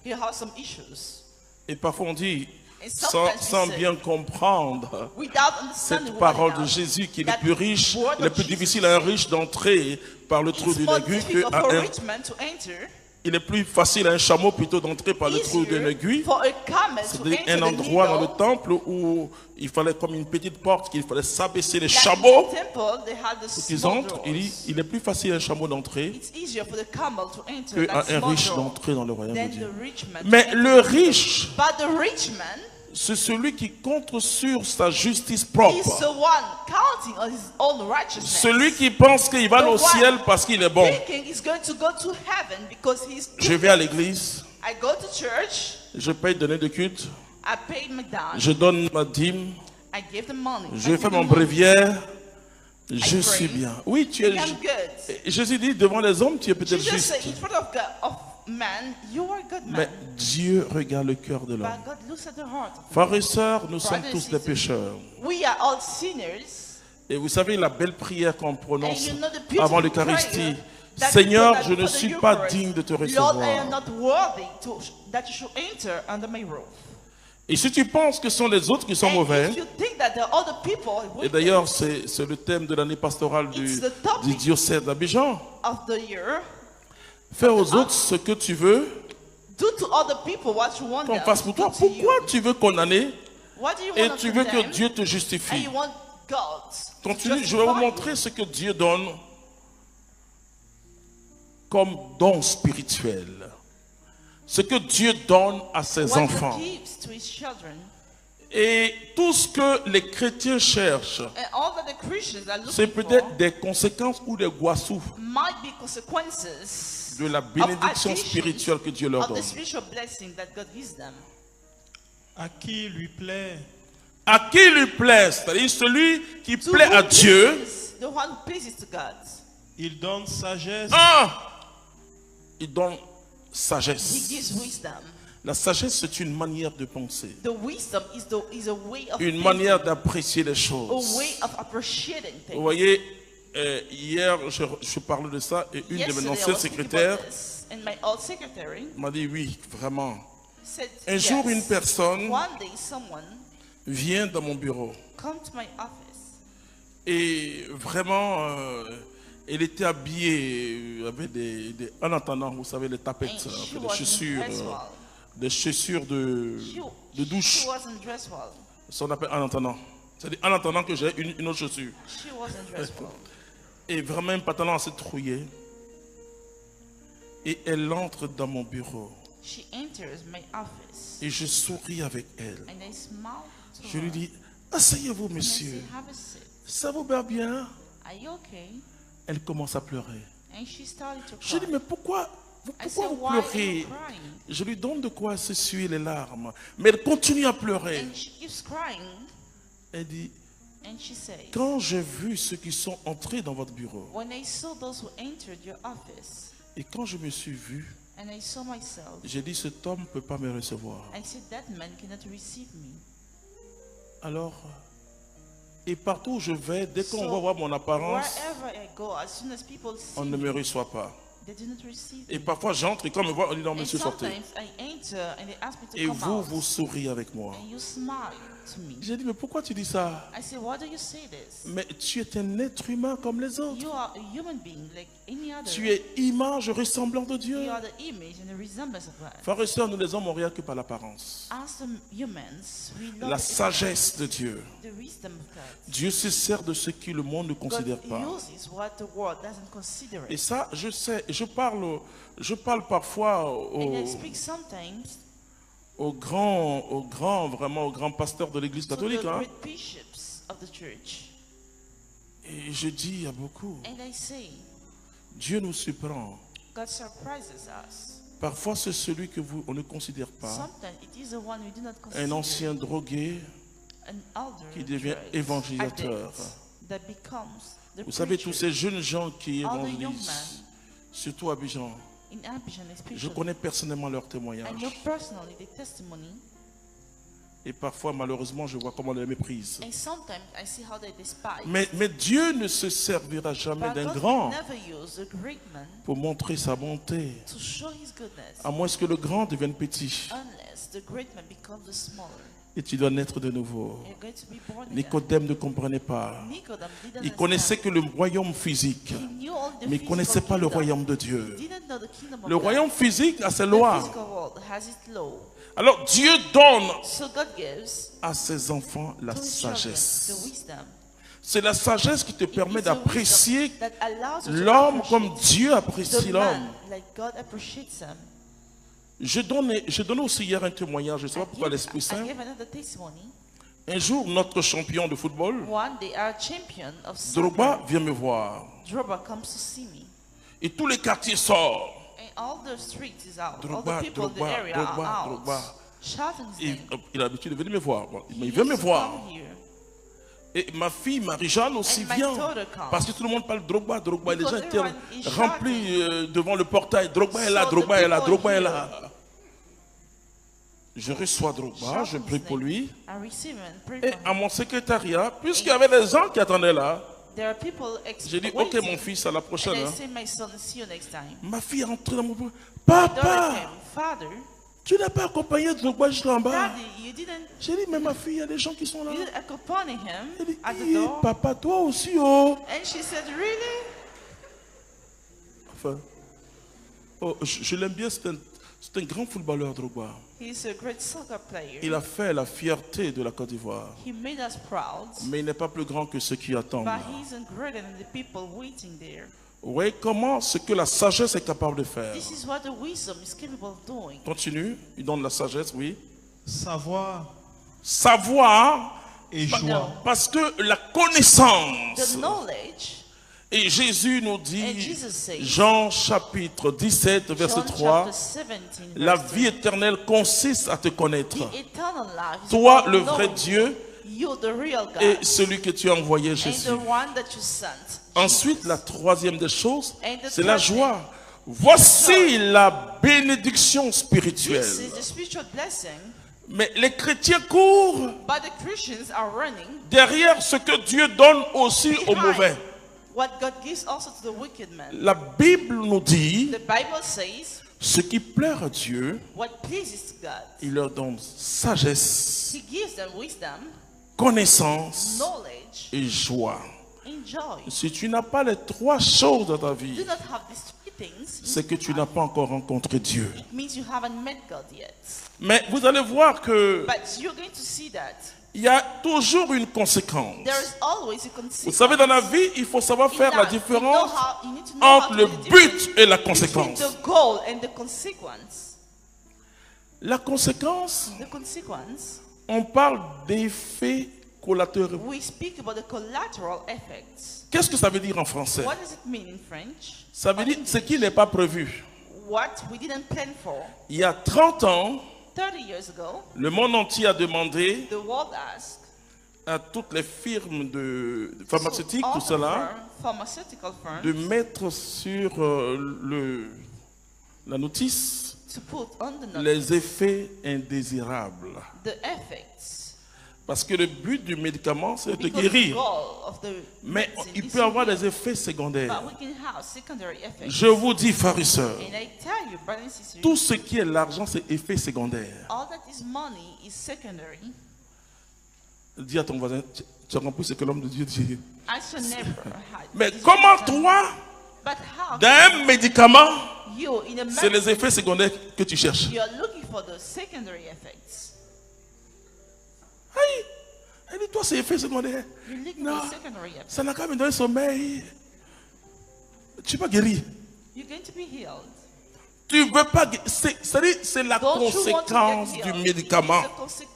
He has some issues. Et parfois on dit, And sans, sometimes we sans say, bien comprendre without understanding cette what parole it de is, Jésus, qu'il est that plus riche, word il est of plus Jesus difficile à un riche d'entrer par le trou it's du more aiguille difficult qu'à for a un... rich man to enter. Il est plus facile à un chameau plutôt d'entrer par le trou d'une Easier aiguille. for a camel to C'est-à-dire enter un the endroit dans le needle. temple où il fallait comme une petite porte, qu'il fallait s'abaisser les Like in chameaux the temple, they had the pour qu'ils small entrent. Il dit, doors. il est plus facile à un chameau d'entrer It's easier for the camel to enter qu'à that un small riche door d'entrer dans le royaume de than the Dieu. rich man. to Mais enter le the kingdom. riche, But the rich man c'est celui qui compte sur sa justice is the propre. one counting on his own righteousness. Celui qui pense qu'il va The au one ciel parce qu'il est bon. thinking he's going to go to heaven because he's Je vais à l'église, I go to church, je paye donner de culte, I pay McDonald's, je donne ma dîme, I give them money. I je give fais them mon money. bréviaire, je pray. suis bien. Oui, tu es... I'm good. Jésus dit, devant les hommes, tu es peut-être Jesus juste. said, in front of God, of man, you are a good Mais man. Dieu regarde le cœur de l'homme. But God looks at the heart. Frères et sœurs, nous sommes Brothers tous and des sisters, pécheurs. We are all sinners. Et vous savez la belle prière qu'on And prononce you know the beautiful avant l'Eucharistie. prayer that Seigneur, people je that ne put the suis pas Eucharist, digne de te Lord, I recevoir. am not worthy that you should enter under my roof. Et si tu penses que ce sont les autres qui sont And mauvais, if you think that the other people et d'ailleurs c'est le thème de l'année pastorale It's the topic. du diocèse d'Abidjan, of the year, fais aux autres ce que tu veux do to other people what you want qu'on them fasse pour to toi. do to Pourquoi you. tu veux condamner What do you et want tu to veux que condemn, Dieu te and justifie? you want God to Continue, je vais vous justify montrer you. ce que Dieu donne comme don spirituel. ce que Dieu donne à ses what enfants. God gives to his children. Et tout ce que les chrétiens cherchent, And all that the Christians are c'est looking peut-être for des conséquences ou des goissous might be consequences de la bénédiction spirituelle que Dieu leur of the donne. spiritual blessing that God gives them. À qui lui plaît, À qui lui plaît, c'est-à-dire celui qui To plaît whom à Dieu, pleases, the one who pleases to God. il donne sagesse. il donne He sagesse. gives wisdom. La sagesse, c'est une manière de penser, The wisdom is a way of une thinking, manière d'apprécier les a choses. way of appreciating Vous things. voyez, hier, je parlais de ça et une de Yesterday, mes I anciennes was thinking secrétaires about this, and my old secretary m'a dit oui, vraiment. said, Un jour, une yes. personne One day, someone vient dans mon bureau come to my office. et vraiment, elle était habillée avec en attendant, vous savez, les tapettes, And she des was chaussures, dressed well. des chaussures de douche. She wasn't dressed well. Ça on appelle en attendant. C'est-à-dire en attendant que j'ai une autre chaussure. She wasn't dressed well. Et vraiment un pantalon assez trouillé. Et elle entre dans mon bureau. She enters my office, Et je souris avec elle. and I smile to Je her. lui dis, asseyez-vous And I say, monsieur. have a seat. Ça vous va bien? Are you okay? Elle commence à pleurer. And she started to Je cry. dis, mais pourquoi I said, vous why are you pleurez? crying? Je lui donne de quoi s'essuyer les larmes. Mais elle continue à pleurer. And she keeps crying. Elle dit, And she says, quand j'ai vu ceux qui sont entrés dans votre bureau, when I saw those who entered your office, et quand je me suis vu, and I saw myself, j'ai dit, cet homme ne peut pas me recevoir. I said, that man cannot receive me. Alors, et partout où je vais, dès qu'on So, va voir mon apparence, wherever I go, as soon as people see on ne me me, reçoit pas. they do not receive Et me. parfois j'entre et quand on me voit, on dit non, And monsieur, sortez. sometimes I enter and they ask me to Et come vous, out. vous souriez avec moi. And you smile to me. J'ai dit, mais pourquoi tu dis ça? I say, why do you say this? Mais tu es un être humain comme les autres. You are a human being like any other. Tu es image ressemblante de Dieu. You are the image and the resemblance of God. Frères et sœurs, nous les hommes, on regarde que par l'apparence. As the humans, we love La the sagesse de Dieu. wisdom of God. Dieu se sert de ce que le monde ne considère God pas. uses what the world doesn't consider Et it. ça, je sais, je parle parfois And I speak sometimes aux grands pasteurs de l'église to catholique. the Hein. great bishops of the church. Et je dis à beaucoup, And I say, Dieu nous surprend. God surprises us. Parfois, c'est celui que on ne considère pas. Sometimes it is the one we do not consider. Un ancien drogué An elder qui devient drugs évangélisateur. addict that becomes the Vous savez, tous preacher. ces jeunes gens qui All the young évangélisent, men surtout à Abidjan, in Abidjan je especially. connais personnellement leurs I témoignages. know personally the testimony, Et parfois, malheureusement, je vois comment on les méprise. and sometimes I see how they despise. Mais Dieu ne se servira jamais But d'un God grand will never use a great man pour montrer sa bonté, to show his goodness à moins que le grand devienne petit. unless the great man becomes the smaller. Et tu dois naître de nouveau. You're going to be born again. Nicodème ne comprenait pas. Nicodemus didn't Il connaissait que le royaume physique, understand. He knew all the mais il ne physical connaissait pas le kingdom. royaume de Dieu. He didn't know the kingdom of Le God. royaume physique a ses The lois. physical world has its law. Alors Dieu donne So God gives à ses enfants la to his children the sagesse. wisdom. C'est la sagesse qui te permet It's the d'apprécier wisdom that allows you to l'homme appreciate comme Dieu apprécie the l'homme. man like God appreciates him. Je donnais aussi hier un témoignage, je ne sais pas pourquoi l'Esprit I Saint. gave another testimony. Un jour, notre champion de football, One day, our champion of Drogba, soccer, vient me voir. Drogba, comes to see me. Et tous les quartiers sortent. And all the streets is out. Drogba, all the people in the Drogba, area Drogba, are out. Drogba. Shouting his Et, name. il a l'habitude de venir me voir. Bon, He il vient me used to voir. come here. Et ma fille, Marie-Jeanne aussi And my vient. daughter comes. Parce que tout le monde parle Drogba, Drogba. Et les gens Because étaient everyone is remplis devant le portail. Drogba est là, So the Drogba est là, people Drogba est here là. Je reçois Drogba, je Shouting prie his pour name. lui. I receive him and pray Et for à him. mon secrétariat, puisqu'il y avait des gens qui attendaient là, There are people j'ai dit, ok waiting. mon fils, à la prochaine. And I Hein. say, my son, see you next time. Ma fille est rentrée dans mon bureau. Daughter Papa, came, Father, tu n'as pas accompagné Drogba jusqu'en bas. Daddy, you didn't, J'ai dit, mais ma fille, il y a des gens qui sont là. you didn't accompany Elle him dit, at the Hi, door. papa, toi aussi, oh. And she said, really? Enfin, oh, je l'aime bien, c'est un grand footballeur, Drogba. He's a great soccer player. Il a fait la fierté de la Côte d'Ivoire. He made us proud. Mais il n'est pas plus grand que ceux qui attendent. But he isn't greater than the people waiting there. Oui, comment ce que la sagesse est capable de faire. This is what the wisdom is capable of doing. Continue, il donne la sagesse, oui. Savoir Savoir, et joie. parce que la The connaissance, knowledge, et Jésus nous and dit, Jesus says, Jean chapitre 17, verset John 3, chapter 17, la verse vie éternelle consiste à te connaître. 3, the eternal life is Toi, about le vrai knowing Dieu, you, the real God, et celui que tu as envoyé, and Jésus. the one that you sent. Ensuite, Jesus. la troisième des choses, And the c'est la third joie. Voici la bénédiction spirituelle. This is the spiritual blessing, Mais les chrétiens courent but the Christians are running derrière ce que Dieu donne aussi aux behind mauvais. what God gives also to the wicked man. La Bible nous dit, The Bible says, ce qui plaît à Dieu, what pleases God, il leur donne sagesse, He gives them wisdom, connaissance knowledge, et joie. and joy. Si tu n'as pas les trois choses dans ta Do vie, not have these three things, c'est que tu n'as pas encore rencontré Dieu. it means you haven't met God yet. Mais vous allez voir que But you're going to see that il y a toujours une conséquence. there is always a consequence. Vous savez, dans la vie, il faut savoir In faire la life, différence you need to know entre how le to do the but difference et la between conséquence. the goal and the consequence. La conséquence, The consequence, on parle d'effets collatéraux. we speak about the collateral effects. Qu'est-ce que ça veut dire en français? What does it mean in French? Ça veut dire ce qui n'est pas prévu. What we didn't plan for. Il y a 30 ans, 30 years ago, le monde entier a demandé the world asked à toutes les firmes de pharmaceutiques, all tout the cela, pharmaceutical firms de mettre sur la notice to put on the notice les effets indésirables. the effects. Parce que le but du médicament, c'est de Because the guérir. goal of the Mais medicine il is peut to avoir heal. des effets secondaires. But we can have secondary effects. Je vous dis, frères et sœurs, And I tell you, brothers and sisters, tout ce qui est l'argent, c'est effet secondaire. all that is money is secondary. Dis à ton voisin, tu as compris ce que l'homme de Dieu dit. I shall never hide. Mais this comment reason. toi, But how d'un médicament, you, in a c'est les medicine, effets secondaires que tu cherches? you are looking for the secondary effects. Aïe, elle dit, toi, c'est effet secondaire. You're looking Non, for the secondary effects. ça n'a qu'à me donner sommeil. Tu vas guérir. You're going to be healed. Tu veux pas guérir. C'est la Don't you want to conséquence get du healed? médicament. It is the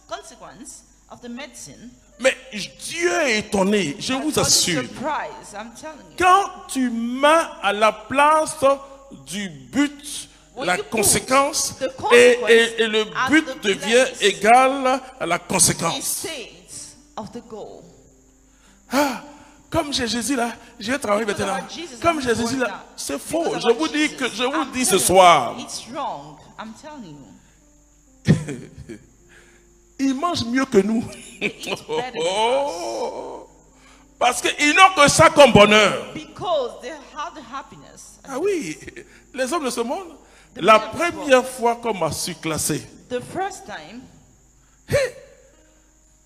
consequence of the medicine. Mais Dieu est étonné, je vous God is assure. surprised, I'm telling you. Quand tu mets à la place du but When la you put conséquence the consequence et le at but the devient place, égal à la It conséquence. states of the goal. Ah, comme j'ai Jésus là, je vais travailler Because maintenant. about Jesus, Comme I'm j'ai Jésus going là, down. c'est faux. Because Je about vous dis Jesus, que je vous I'm dis ce telling you, soir, it's wrong. I'm telling you. ils mangent mieux que nous. eat better than Oh, parce qu'ils n'ont que ça comme bonheur. Because they have the happiness. Ah oui, les hommes de ce monde, The la men of this première fois qu'on m'a surclassé, The first time,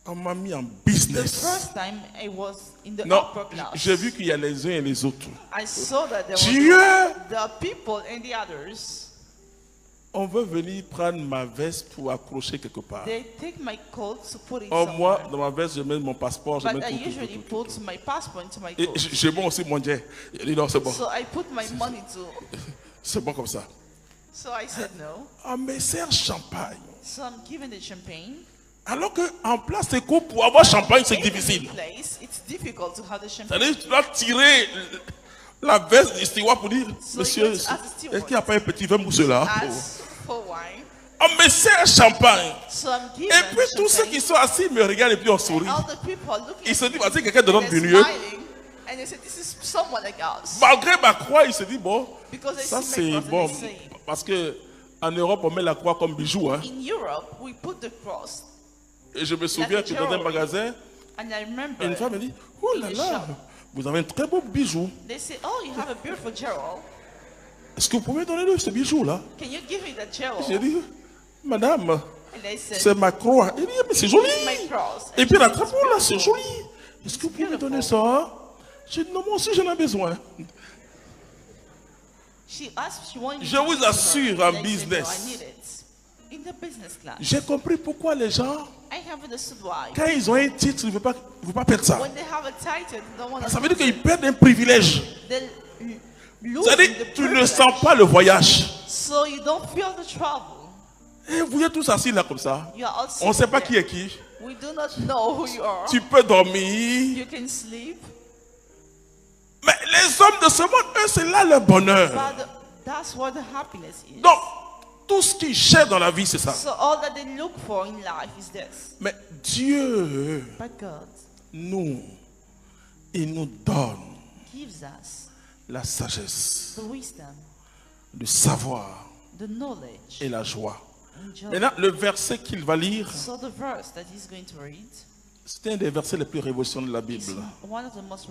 on m'a mis en the business. first time I was in the Non, upper class. j'ai vu qu'il y a les uns et les autres. I saw that there Dieu, was the people and the others. on veut venir prendre ma veste pour accrocher quelque part. They take my coat to put it Oh, moi, somewhere. dans ma veste, je mets mon passeport, je But mets I tout, usually tout. put my passport into my Et coat. j'ai bon aussi mon jet. Il dit non, c'est bon. So I put my money too. C'est bon comme ça. So I said no. On me sert champagne. So I'm given the champagne. Alors qu'en place des coupes, pour avoir champagne, c'est In difficile. this place, it's difficult to have the champagne. C'est-à-dire tu dois tirer la veste du steward pour dire, So monsieur, you go to ask the steward. est-ce qu'il n'y a pas un petit vin mousseux là? Ask for wine. On me sert champagne. So I'm given Et puis the tous ceux champagne. qui sont assis me regardent et puis on sourit. All the people are looking Ils se at disent, me, vas-y, quelqu'un de and notre they're milieu. smiling, and they said, this is someone like us. Malgré ma croix, il se dit, bon, Because they ça see my c'est cross and bon. they say, Parce que en Europe, on met la croix comme bijou. Hein. in Europe, we put the cross. Et je me souviens que dans un magasin, And I remember une femme me dit, oh là là, vous avez un très beau bijou. they say, oh, you have a beautiful jewel. Est-ce que vous pouvez donner ce bijou-là? Can you give me that J'ai jewel? dit, madame, And they said, c'est ma croix. Elle dit, mais c'est joli. it's my cross. Et And puis she la said, trappe "It's là, c'est beautiful." joli. Est-ce que vous pouvez me donner ça? J'ai dit, non, moi aussi j'en ai besoin. She asked, she wanted me Je to vous give her. assure, And en I said, business. no, I need it. In the business class. J'ai compris pourquoi les gens, I have understood why. quand ils ont un titre, ils ne veulent pas perdre ça. When they have a title, they don't want Ça veut to dire qu'ils perdent un privilège. they C'est-à-dire, the tu ne privilege, sens pas le voyage. so you don't feel the trouble. Et vous êtes tous assis là comme ça. You are all On ne sait sitting pas there. qui est qui. We do not know who you are. Tu peux dormir. You can sleep, Mais les hommes de ce monde, eux, c'est là leur bonheur. but that's what the happiness is. Donc, tout ce qu'ils cherchent dans la vie, c'est ça. So all that they look for in life is this. Mais Dieu, But God il nous donne gives us la sagesse, the wisdom, le savoir the knowledge, et la joie. and joy. Maintenant, le verset qu'il va lire, So the verse that he's going to read c'est un des versets les plus révolutionnaires de la is Bible. one of the most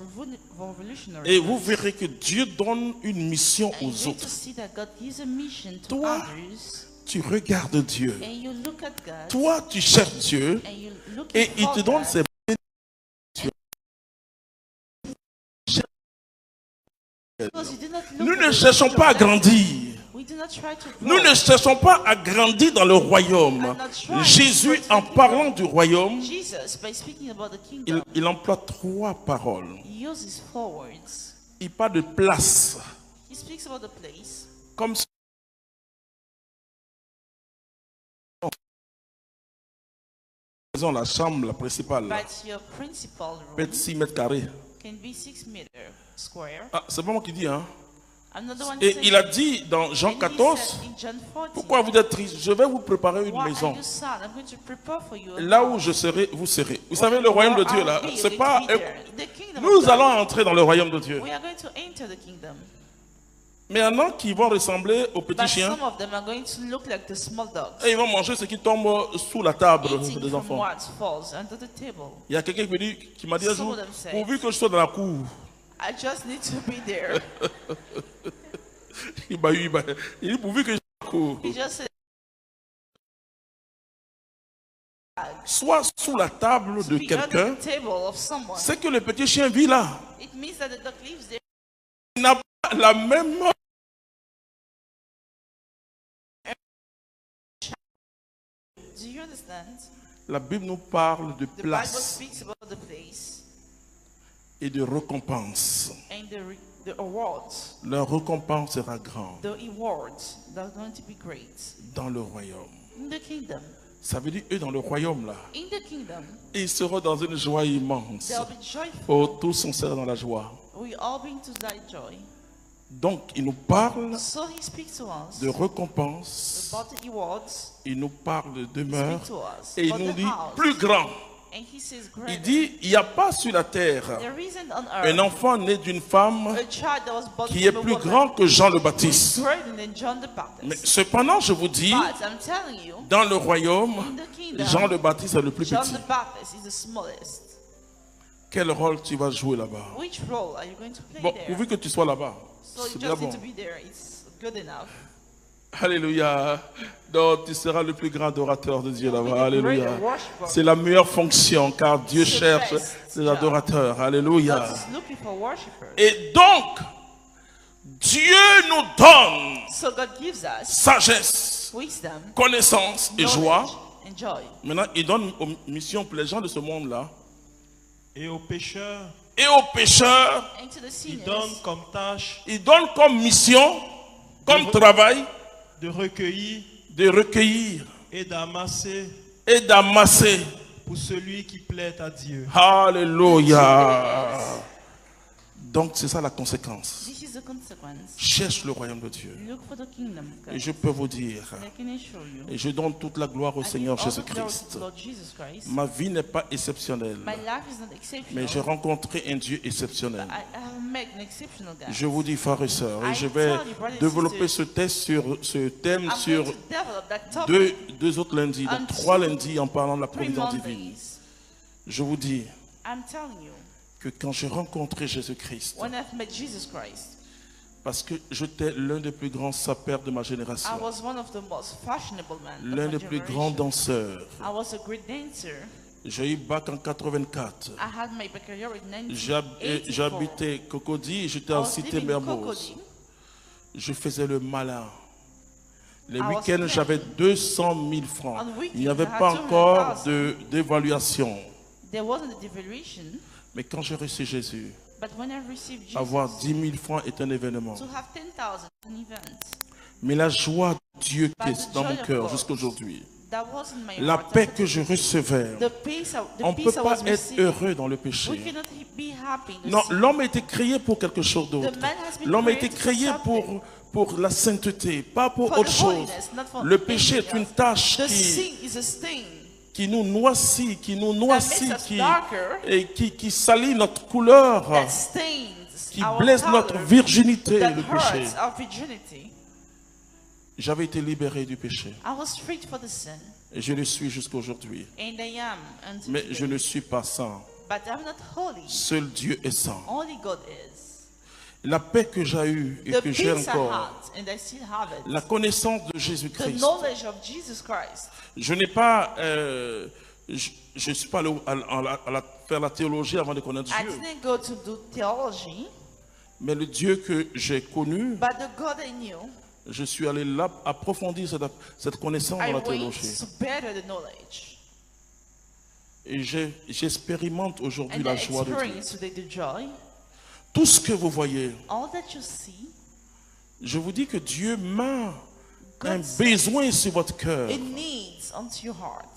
revolutionary. Et vous verses. verrez que Dieu donne une mission And you're aux going to autres. see that God gives a mission to Toi, others, tu regardes Dieu. and you look at God, Toi, tu cherches Dieu and you look et il for te donne God, ses because you do not look Nous at ne the cherchons picture pas à of God. grandir. We do not try to Nous grow. ne cherchons pas à grandir dans le royaume. Jésus, en parlant du royaume, Jesus, by speaking about the kingdom, il emploie 3 paroles. he uses 4 words. Il parle de place, He speaks about the place, comme si la chambre la principale but your principal peut room être 6 mètres carrés. can be 6 meters square. Ah, c'est pas moi qui dis, hein. I'm not the one Et saying il a it. dit dans Jean And he 14, said in John 14, pourquoi vous êtes triste? Je vais vous préparer une why maison. are you sad? I'm going to prepare for you a Là où house. je serai, vous serez. Vous savez, le royaume de Dieu, là, Where c'est are pas... we going to be there? The kingdom of Nous God. allons entrer dans le royaume de Dieu. We are going to enter the kingdom. Mais il y en a qui vont ressembler aux petits But chiens some of them are going to look like the small dogs, et ils vont manger ce qui tombe sous la table eating des from enfants. what falls under the table. Il y a quelqu'un qui m'a dit un Some jour, of them say- pourvu que je sois dans la cour. I just need to be there. Il dit, pourvu que je sois dans la cour. He just said, Soit sous la table de be under quelqu'un, the table of someone. c'est que le petit chien vit là. It means that the dog lives there. Il n'a pas la même... Do you understand? La Bible nous parle de The Bible place speaks about the place et de récompense. and the awards. Leur récompense sera grande The awards that are going to be great dans le royaume. in the kingdom. Ça veut dire, eux, dans le royaume, là, In the kingdom, ils seront dans une joie immense. they'll be joyful. Oh, tous sont serrés dans la joie. We all bring to that joy. Donc, il nous parle So he speaks to us de récompense, about the awards. il nous parle de He demeure, speaks to us et il about nous the dit house. plus grand. And he says, Il greater. dit, il n'y a pas sur la terre There isn't on un earth enfant né d'une femme a child that was born qui est from a plus woman grand que Jean le who is Baptiste. greater than John the Mais Baptist. cependant, je vous dis, But I'm telling you, dans le royaume, in the kingdom, Jean le Baptiste est le plus John petit. the Baptist is the smallest. Quel rôle tu vas jouer là-bas? Which role are you going to play Bon, there? pourvu que tu sois là-bas, So c'est you bien just bon. need to be there. It's good enough. Alléluia. Donc, tu seras le plus grand adorateur de Dieu You'll be là-bas. the Alléluia. greater worshiper. C'est la meilleure fonction car Dieu It's the cherche best des job. adorateurs. Alléluia. God is looking for worshippers. Et donc, Dieu nous donne So God gives us sagesse, wisdom, connaissance et knowledge, joie. and joy. Maintenant, il donne une mission pour les gens de ce monde-là. Et aux pécheurs, Et aux pécheurs, And to the il sinners, donne comme tâche il donne comme mission, comme travail, de recueillir de recueillir et d'amasser et d'amasser. pour celui qui plaît à Dieu. Alléluia. Donc, c'est ça la conséquence. this is the consequence. Cherche le royaume de Dieu. Look for the kingdom of God. Et je peux vous dire, And I can assure you. et je donne toute la gloire au I give Seigneur all the glory to Jésus-Christ. the Lord Jesus Christ. Ma vie n'est pas exceptionnelle, My life is not exceptional. mais j'ai rencontré un Dieu exceptionnel. I have met an exceptional God. Je vous dis, frères et sœurs, et I je vais tell you, brothers and développer sisters, ce thème I'm sur going to develop that topic deux autres lundis, donc on 3 lundis en parlant de la 3 providence divine. Mondays. Je vous dis I'm telling you, que quand j'ai rencontré Jésus-Christ, when I've met Jesus Christ, parce que j'étais l'un des plus grands sapeurs de ma I génération, was one of the most fashionable men of l'un my des plus generation. grands danseurs. I was a great dancer. J'ai eu bac en 84. I had my baccalaureate in J'habitais 1984. Cocody et j'étais I en was cité living in Mermoz. Cocody. Je faisais le malin. Les I was week-ends, playing. j'avais 200 000 francs. On weekends, Il n'y avait I had pas encore 200,000. d'évaluation. There wasn't a devaluation, Mais quand j'ai reçu Jésus, But when I received Jesus, Avoir 10 000 francs est un événement. to have 10,000 an event. Mais la joie de Dieu qui But est the dans joy mon of cœur God, jusqu'à aujourd'hui, that was in my la heart, paix que je recevais, the peace on ne peut I pas was être receiving. heureux dans le We péché. cannot be happy in the Non, sin. l'homme a été créé pour quelque chose d'autre. The man has been L'homme a été created créé for something. pour la sainteté, pas pour For autre the chose. holiness, not for Le péché anything est une else. tâche The qui sin is a stain nous noircit, us darker. et qui salit notre couleur, that stains qui our blesse color, notre virginité, that le péché. hurts our virginity. J'avais été libéré du péché I was freed for the sin, et je le suis jusqu'à aujourd'hui. and I am until Mais today. je ne suis pas saint. But I'm not holy. Seul Dieu est saint. Only God is. La paix que j'ai eue et The que j'ai peace I encore, had, and I still have it. la connaissance de The Jésus-Christ. knowledge of Jesus Christ. Je n'ai pas, je ne suis pas allé faire la théologie avant de connaître I Dieu. didn't go to do theology, Mais le Dieu que j'ai connu, but the God I knew, je suis allé là approfondir cette connaissance I dans la went théologie. to better the knowledge. Et j'expérimente aujourd'hui And la I joie de Dieu. experience today the joy. Tout ce que vous voyez, All that you see, je vous dis que Dieu met un God besoin sur votre cœur. it needs onto your heart.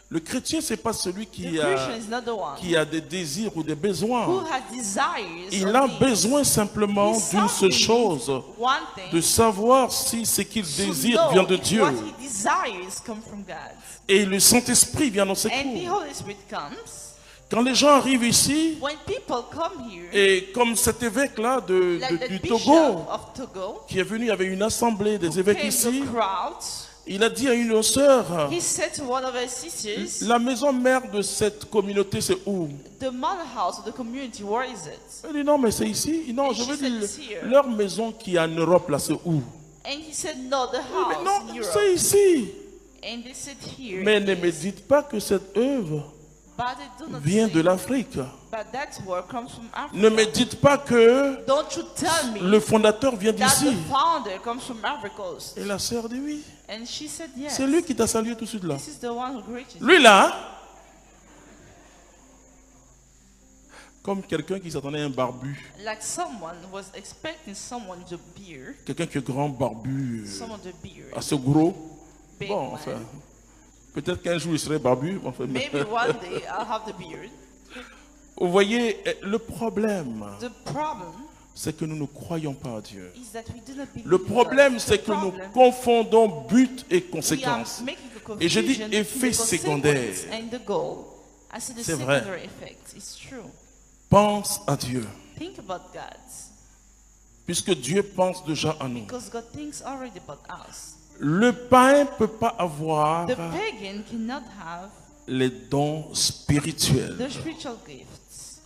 Le chrétien, c'est pas celui The qui Christian is not the one a des désirs ou des who besoins. has desires. Il or a needs. besoin simplement He d'une seule simply chose, needs one thing, de savoir si ce qu'il to désire know vient de if Dieu. what he desires come from God. Et le Saint-Esprit vient dans ses And the cours. Holy Spirit comes. Quand les gens arrivent ici, When people come here, et comme cet évêque-là like the du bishop Togo, of Togo, qui est venu, il y avait une assemblée des évêques came ici, to crowd, il a dit à une sœur, he said to one of his sisters, la maison mère de cette communauté, c'est où? the mother house of the community, where is it? Elle dit, non, mais c'est ici. Non, And je she veux said, dire, "It's here." leur maison qui est en Europe, là, c'est où? And he said, no, the Oui, mais house non, in Europe. c'est ici. And they said, here Mais it ne me is. dites pas que cette œuvre But they do not vient say, de l'Afrique. but that word comes from Africa. Ne me dites pas que Don't you tell me le fondateur vient that d'ici. the founder comes from Ivory Coast. Et la sœur dit oui. And she said, yes. C'est lui qui t'a salué tout de suite là. This is the one who greeted you. Lui là, comme quelqu'un qui s'attendait à un barbu. Like someone was expecting someone with a beard, Quelqu'un qui est grand, barbu, someone with a beard, assez gros. big Bon, man. enfin, peut-être qu'un jour il serait barbu. Enfin, Maybe one day I'll have the beard. vous voyez, le problème, The problem c'est que nous ne croyons pas à Dieu. is that we do not believe Le in problème, God. c'est The que nous problem, confondons but et we are conséquence. making a Et je dis confusion effet between the secondaire. consequence and the goal. I said the C'est vrai. secondary effect. It's true. Pense à Dieu, Think about God, puisque Dieu pense déjà à nous. because God thinks already about us. Le païen ne peut pas avoir The pagan cannot have les dons spirituels. the spiritual gifts.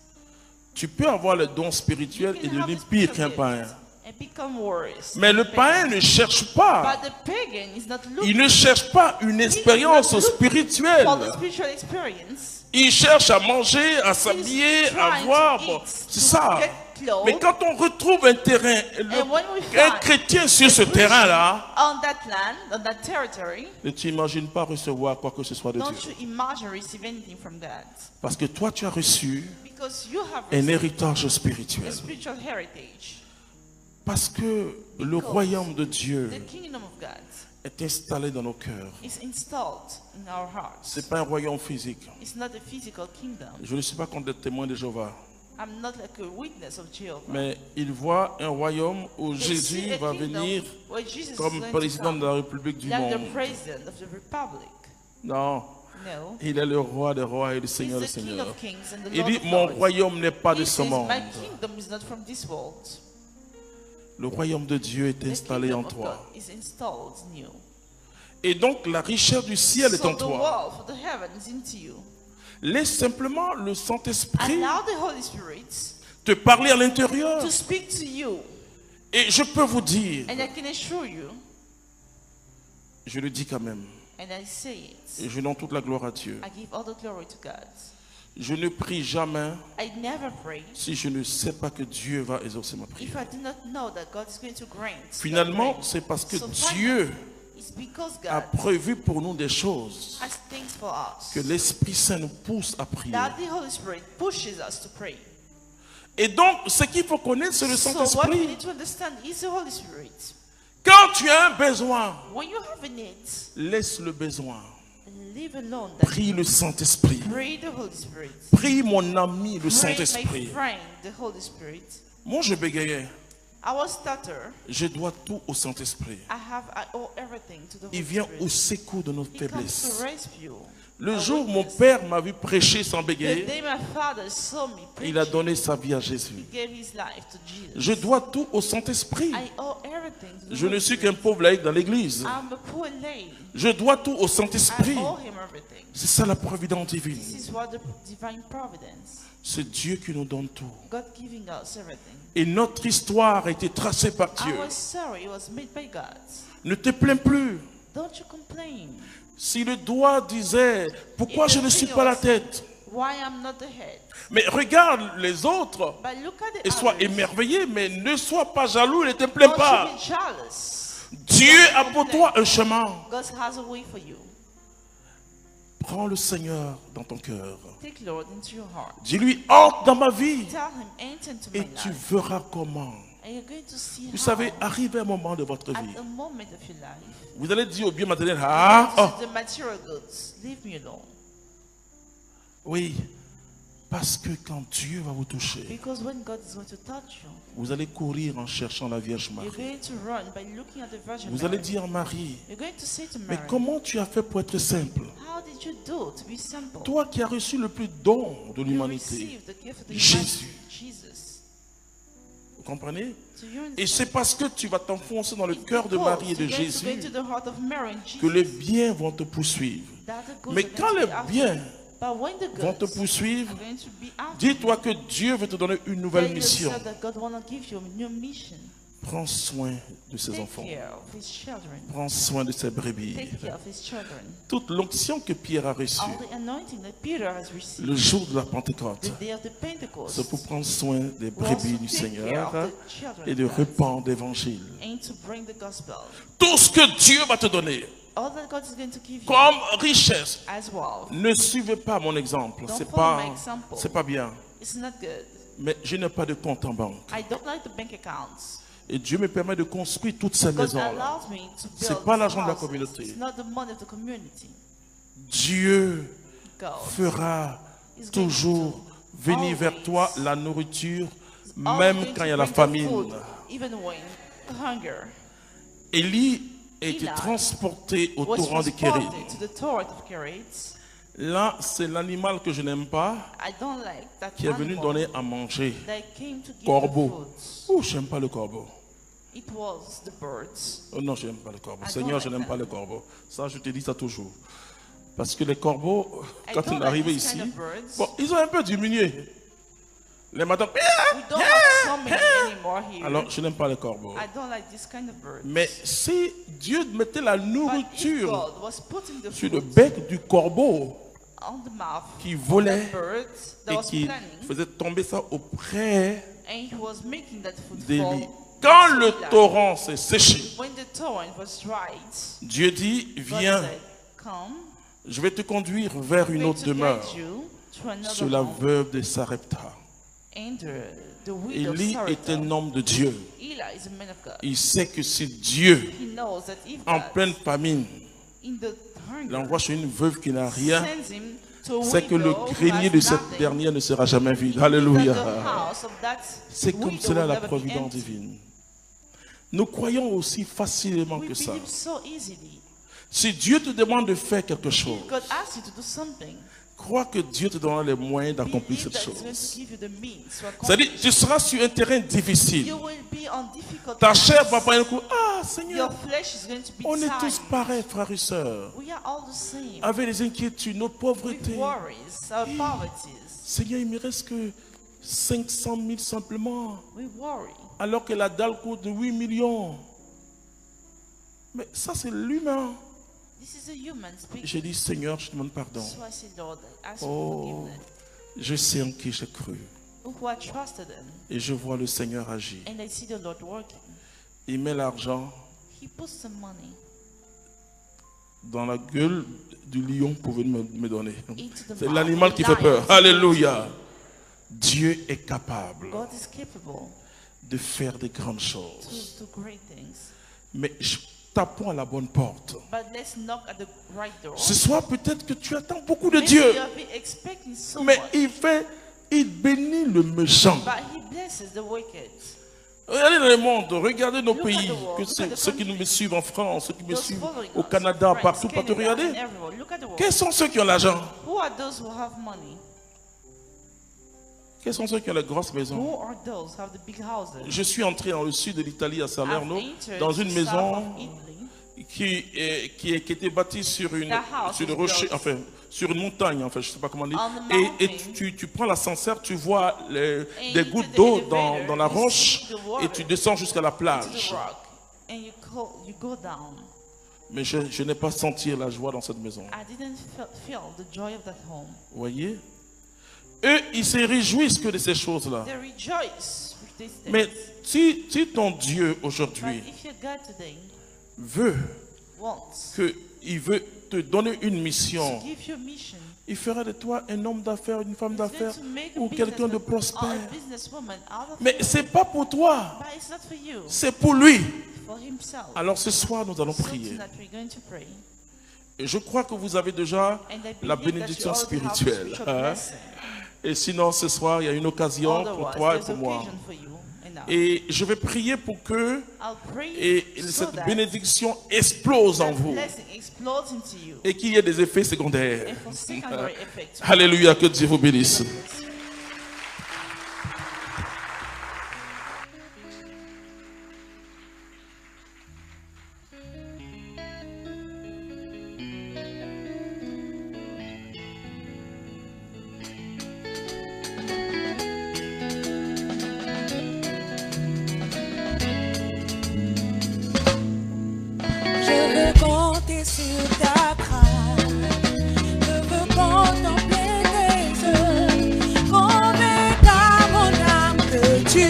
Tu peux avoir les dons You spirituels et can have devenir the pire spiritual qu'un païen. gifts and become worse. Mais than le the païen pagan. ne cherche pas. But the pagan is not looking Il ne cherche pas une expérience for the spirituelle. spiritual experience. Il cherche à manger, à He's s'habiller, à trying voir. to Bon, eat, c'est to ça. get clothes. Mais quand on retrouve un terrain, And when we un find chrétien sur ce Christian terrain-là, on that land, on that territory, ne t'imagines pas recevoir quoi que ce soit de don't Dieu. you imagine receive anything from God. Parce que toi, tu as reçu Because you have un received héritage a spirituel. spiritual heritage. Parce que le royaume de Dieu The kingdom of God est installé dans nos cœurs. is installed in our hearts. Ce n'est pas un royaume physique. It's not a physical kingdom. Je ne suis pas contre les témoins de Jéhovah. I'm not like a witness of Jehovah. Mais il voit un royaume où They see Jésus a va kingdom venir where Jesus is comme going président to de come, la République du like monde. the president of the republic. Non, No. il est le roi des rois et le He's Seigneur des the king seigneurs. of kings and the Il Lord dit, of mon lords. royaume n'est pas de He ce says, monde. my kingdom is not from this world. Le royaume de Dieu est The installé kingdom en of toi. God is installed in you. Et donc la richesse du ciel est So en the toi. wealth of the heaven is into you. Laisse simplement le Saint-Esprit Allow the Holy Spirit te parler à l'intérieur. to speak to you. Et je peux vous dire, And I can assure you, je le dis quand même, and I say it, et je donne toute la gloire à Dieu. I give all the glory to God. Je ne prie jamais I never pray si je ne sais pas que Dieu va exaucer ma if prière. I do not know that God is going to grant. Finalement, that prayer. c'est parce que So Dieu it's because a God prévu pour nous des choses has things for us. que l'Esprit Saint nous pousse à prier. That the Holy Spirit pushes us to pray. Et donc, ce qu'il faut connaître, c'est le So what we Saint-Esprit. need to understand is the Holy Spirit. Quand tu as un besoin, When you have a need, laisse le besoin. leave alone that. Prie le Saint-Esprit. Pray the Holy Spirit. Prie mon ami, le Pray my Saint-Esprit. friend, the Holy Spirit. Moi, je bégayais. I was stutter. Je dois tout au Saint-Esprit. I owe everything to the Holy Il vient Spirit. au secours de nos He comes faiblesses. to rescue. Le our jour où mon weakness. père m'a vu prêcher sans The bégayer, day my father saw me il a preaching, donné sa vie à he Jésus. gave his life to Jesus. Je dois tout au Saint-Esprit. I owe everything to the Je ne Holy suis Spirit. qu'un pauvre laïc dans l'église. I'm a poor lady. Je dois tout au I Saint-Esprit. owe him everything. C'est ça la providence This divine. is what the divine providence. C'est Dieu qui nous donne tout. God giving us everything. Et notre histoire a été tracée par Dieu. Our story was made by God. Ne te plains plus. Don't you complain. Si le doigt disait, pourquoi je ne suis pas la tête? Why I'm not the head. Mais regarde les autres But look at the et sois others. émerveillé, mais ne sois pas jaloux, ne te plains Don't pas. you be jealous. Dieu a pour toi un chemin. God has a way for you. Prends le Seigneur dans ton cœur. Take Lord into your heart. Dis-lui, entre dans ma vie Tell him, enter into my et tu life. verras comment. And you're going to see Vous savez, how, arrive un moment de votre at vie, a moment of your life, vous allez dire au bien matériel, you're ah, going oh, to see the material goods. Leave me alone. oui, parce que quand Dieu va vous toucher, Because when God is going to touch you, vous allez courir en cherchant la Vierge you're Marie. going to run by looking at the Virgin Vous allez Mary. dire, Marie, You're going to say to mais Mary, comment tu as fait pour être simple? how did you do to be simple? Toi qui as reçu le plus don de You l'humanité. received the gift of the Jésus. humanity, Jesus. Vous comprenez? So you're in Et c'est parce que tu vas t'enfoncer dans le It's cœur de because Marie et de you're going to Jésus go into the heart of Mary and Jesus que les biens vont te poursuivre. that the goods Mais are quand going to les be after biens you. But when the vont te goods poursuivre, are going to be after dis-toi que Dieu veut te donner une nouvelle tell mission. yourself that God want to give you a new mission. Prends soin de ses Take enfants. care of his children. Prends soin de ses brebis. Take care of his children. Toute l'onction que Pierre a reçue All the anointing that Peter has received le jour de la Pentecôte, the day of the Pentecost c'est pour prendre soin des was to brebis du take Seigneur care of the children et de of God répandre l'évangile. and to bring the gospel. Tout ce que Dieu va te donner All that God is going to give you comme richesse, as well. ne suivez pas mon exemple. Don't C'est follow pas, my example. c'est pas bien. It's not good. Mais je n'ai pas de compte en banque. I don't like the bank accounts. Et Dieu me permet de construire toutes ces God maisons-là. allows me to build C'est pas l'argent de la houses. communauté. It's not the money of the community. Dieu God fera is going toujours to venir vers always toi la nourriture, always même going quand to il y a la bring the famine. food, even when hunger Élie a été Eli transporté au was torrent de Kérit. transported to the torrent of Kerit. Là, c'est l'animal que je n'aime pas I don't like that qui est venu animal donner à manger. that came to give Corbeau. the foods. Oh, j'aime pas le corbeau. It was the birds. Oh non, je n'aime pas le corbeau. I Seigneur, don't je like n'aime pas that. le corbeau. Ça, je te dis ça toujours. Parce que les corbeaux, I quand don't on est like arrivé this ici, kind of birds. bon, ils ont un peu diminué. Les matins, We don't have so many anymore here. alors je n'aime pas les corbeaux. I don't like this kind of birds. Mais si Dieu mettait la But if nourriture God was putting the sur le food bec du corbeau on the mouth qui of volait that bird that et was qui planning, faisait tomber ça auprès and he was making that food d'Élie. fall Quand to le Eli. torrent s'est séché, When the torrent was dried, Dieu dit, God viens, said, come, je vais te conduire vers une I'm going autre to demeure, guide you to another sur la home. veuve de Sarepta. And the widow of Élie est Sarepta. un homme de Dieu. Eli is a man of God. Il sait que si Dieu, He knows that if en God, pleine famine, in the hunger, l'envoie chez une veuve qui n'a rien, sends him to a c'est que le widow who grenier has de cette nothing, dernière ne sera jamais vide. that Alléluia. the house of that C'est comme widow cela will la never be providence empty. divine. Nous croyons aussi facilement We que ça. believe so easily. Si Dieu te demande de faire quelque chose, If God asks you to do something, crois que Dieu te donnera les moyens d'accomplir believe cette that He's going to chose. give you the means to C'est-à-dire, accomplish. tu seras sur un terrain difficile. You will be on difficult Ta chair va times. pas un coup. Ah, Your Seigneur, flesh is going to be on est tous tired. pareils, frères et sœurs. We are all the same. Avec les inquiétudes, nos With pauvretés. worries, our poverties. Seigneur, il me reste que 500 000 simplement. We worry. Alors que la dalle coûte 8 millions. Mais ça, c'est l'humain. This is a human speaking. J'ai dit, Seigneur, je te demande pardon. So I said, Lord, I ask for Oh, forgiveness. je sais en qui j'ai cru. Who I trusted in. Et je vois le Seigneur agir. And I see the Lord working. Il met l'argent He puts some money dans la gueule du lion pour venir me donner. into the C'est mouth l'animal of qui the fait lion. peur. Alléluia. Dieu est capable God is capable de faire de grandes choses. to do great things. Mais tapons à la bonne porte. But let's knock at the right door. Ce soir, peut-être que tu attends beaucoup de Maybe Dieu, you have been expecting so mais much, il bénit le méchant. but He blesses the wicked. Regardez dans le monde, regardez nos Look at pays, the world, que look at the ceux qui country. me suivent en France, ceux qui me Those suivent following au us, Canada, France, partout, Canada, regardez. and everywhere. Look at the world. Quels sont ceux qui ont l'argent? Who are those who have money? Quels sont ceux qui ont les grosses maisons? Who are those who have the big houses? Je suis entré dans le sud de l'Italie, à Salerno, I've entered dans the une south maison of Italy. qui était bâtie sur The house le was rocher, built enfin, sur une montagne, enfin, je sais pas comment dire. on the Et mountain. tu prends l'ascenseur, tu vois des you gouttes take the d'eau elevator, dans la you roche see the water et tu descends jusqu'à la to the plage. rock, and you go down. Mais je n'ai pas senti la joie dans cette maison. I didn't feel the joy of that home. Vous voyez? Eux, ils se réjouissent que de ces choses-là. They rejoice with these things. Mais si ton Dieu But aujourd'hui if your God today veut wants qu'il veut te donner une to mission, give you a mission, il fera de toi un homme d'affaires, une femme he's going d'affaires to make a ou quelqu'un de businessman or prospère. a businesswoman out of Mais you. c'est pas pour toi, But it's not for you, c'est pour lui. for himself. Alors ce soir, nous allons So prier. tonight we're going to pray. Et je crois que vous avez déjà And I la believe that bénédiction you already have spirituelle. spiritual hein. blessing. Et sinon, ce soir, il y a une occasion pour Otherwise, toi et there's pour moi. occasion for you and I. Et je vais prier pour que I'll pray et so cette that bénédiction explose en that vous blessing explodes into you et qu'il y ait des effets secondaires. and for secondary effects. Alléluia, que Dieu vous bénisse. Je veux compter sur ta grâce, je veux contempler tes œuvres, convaincre à mon âme que tu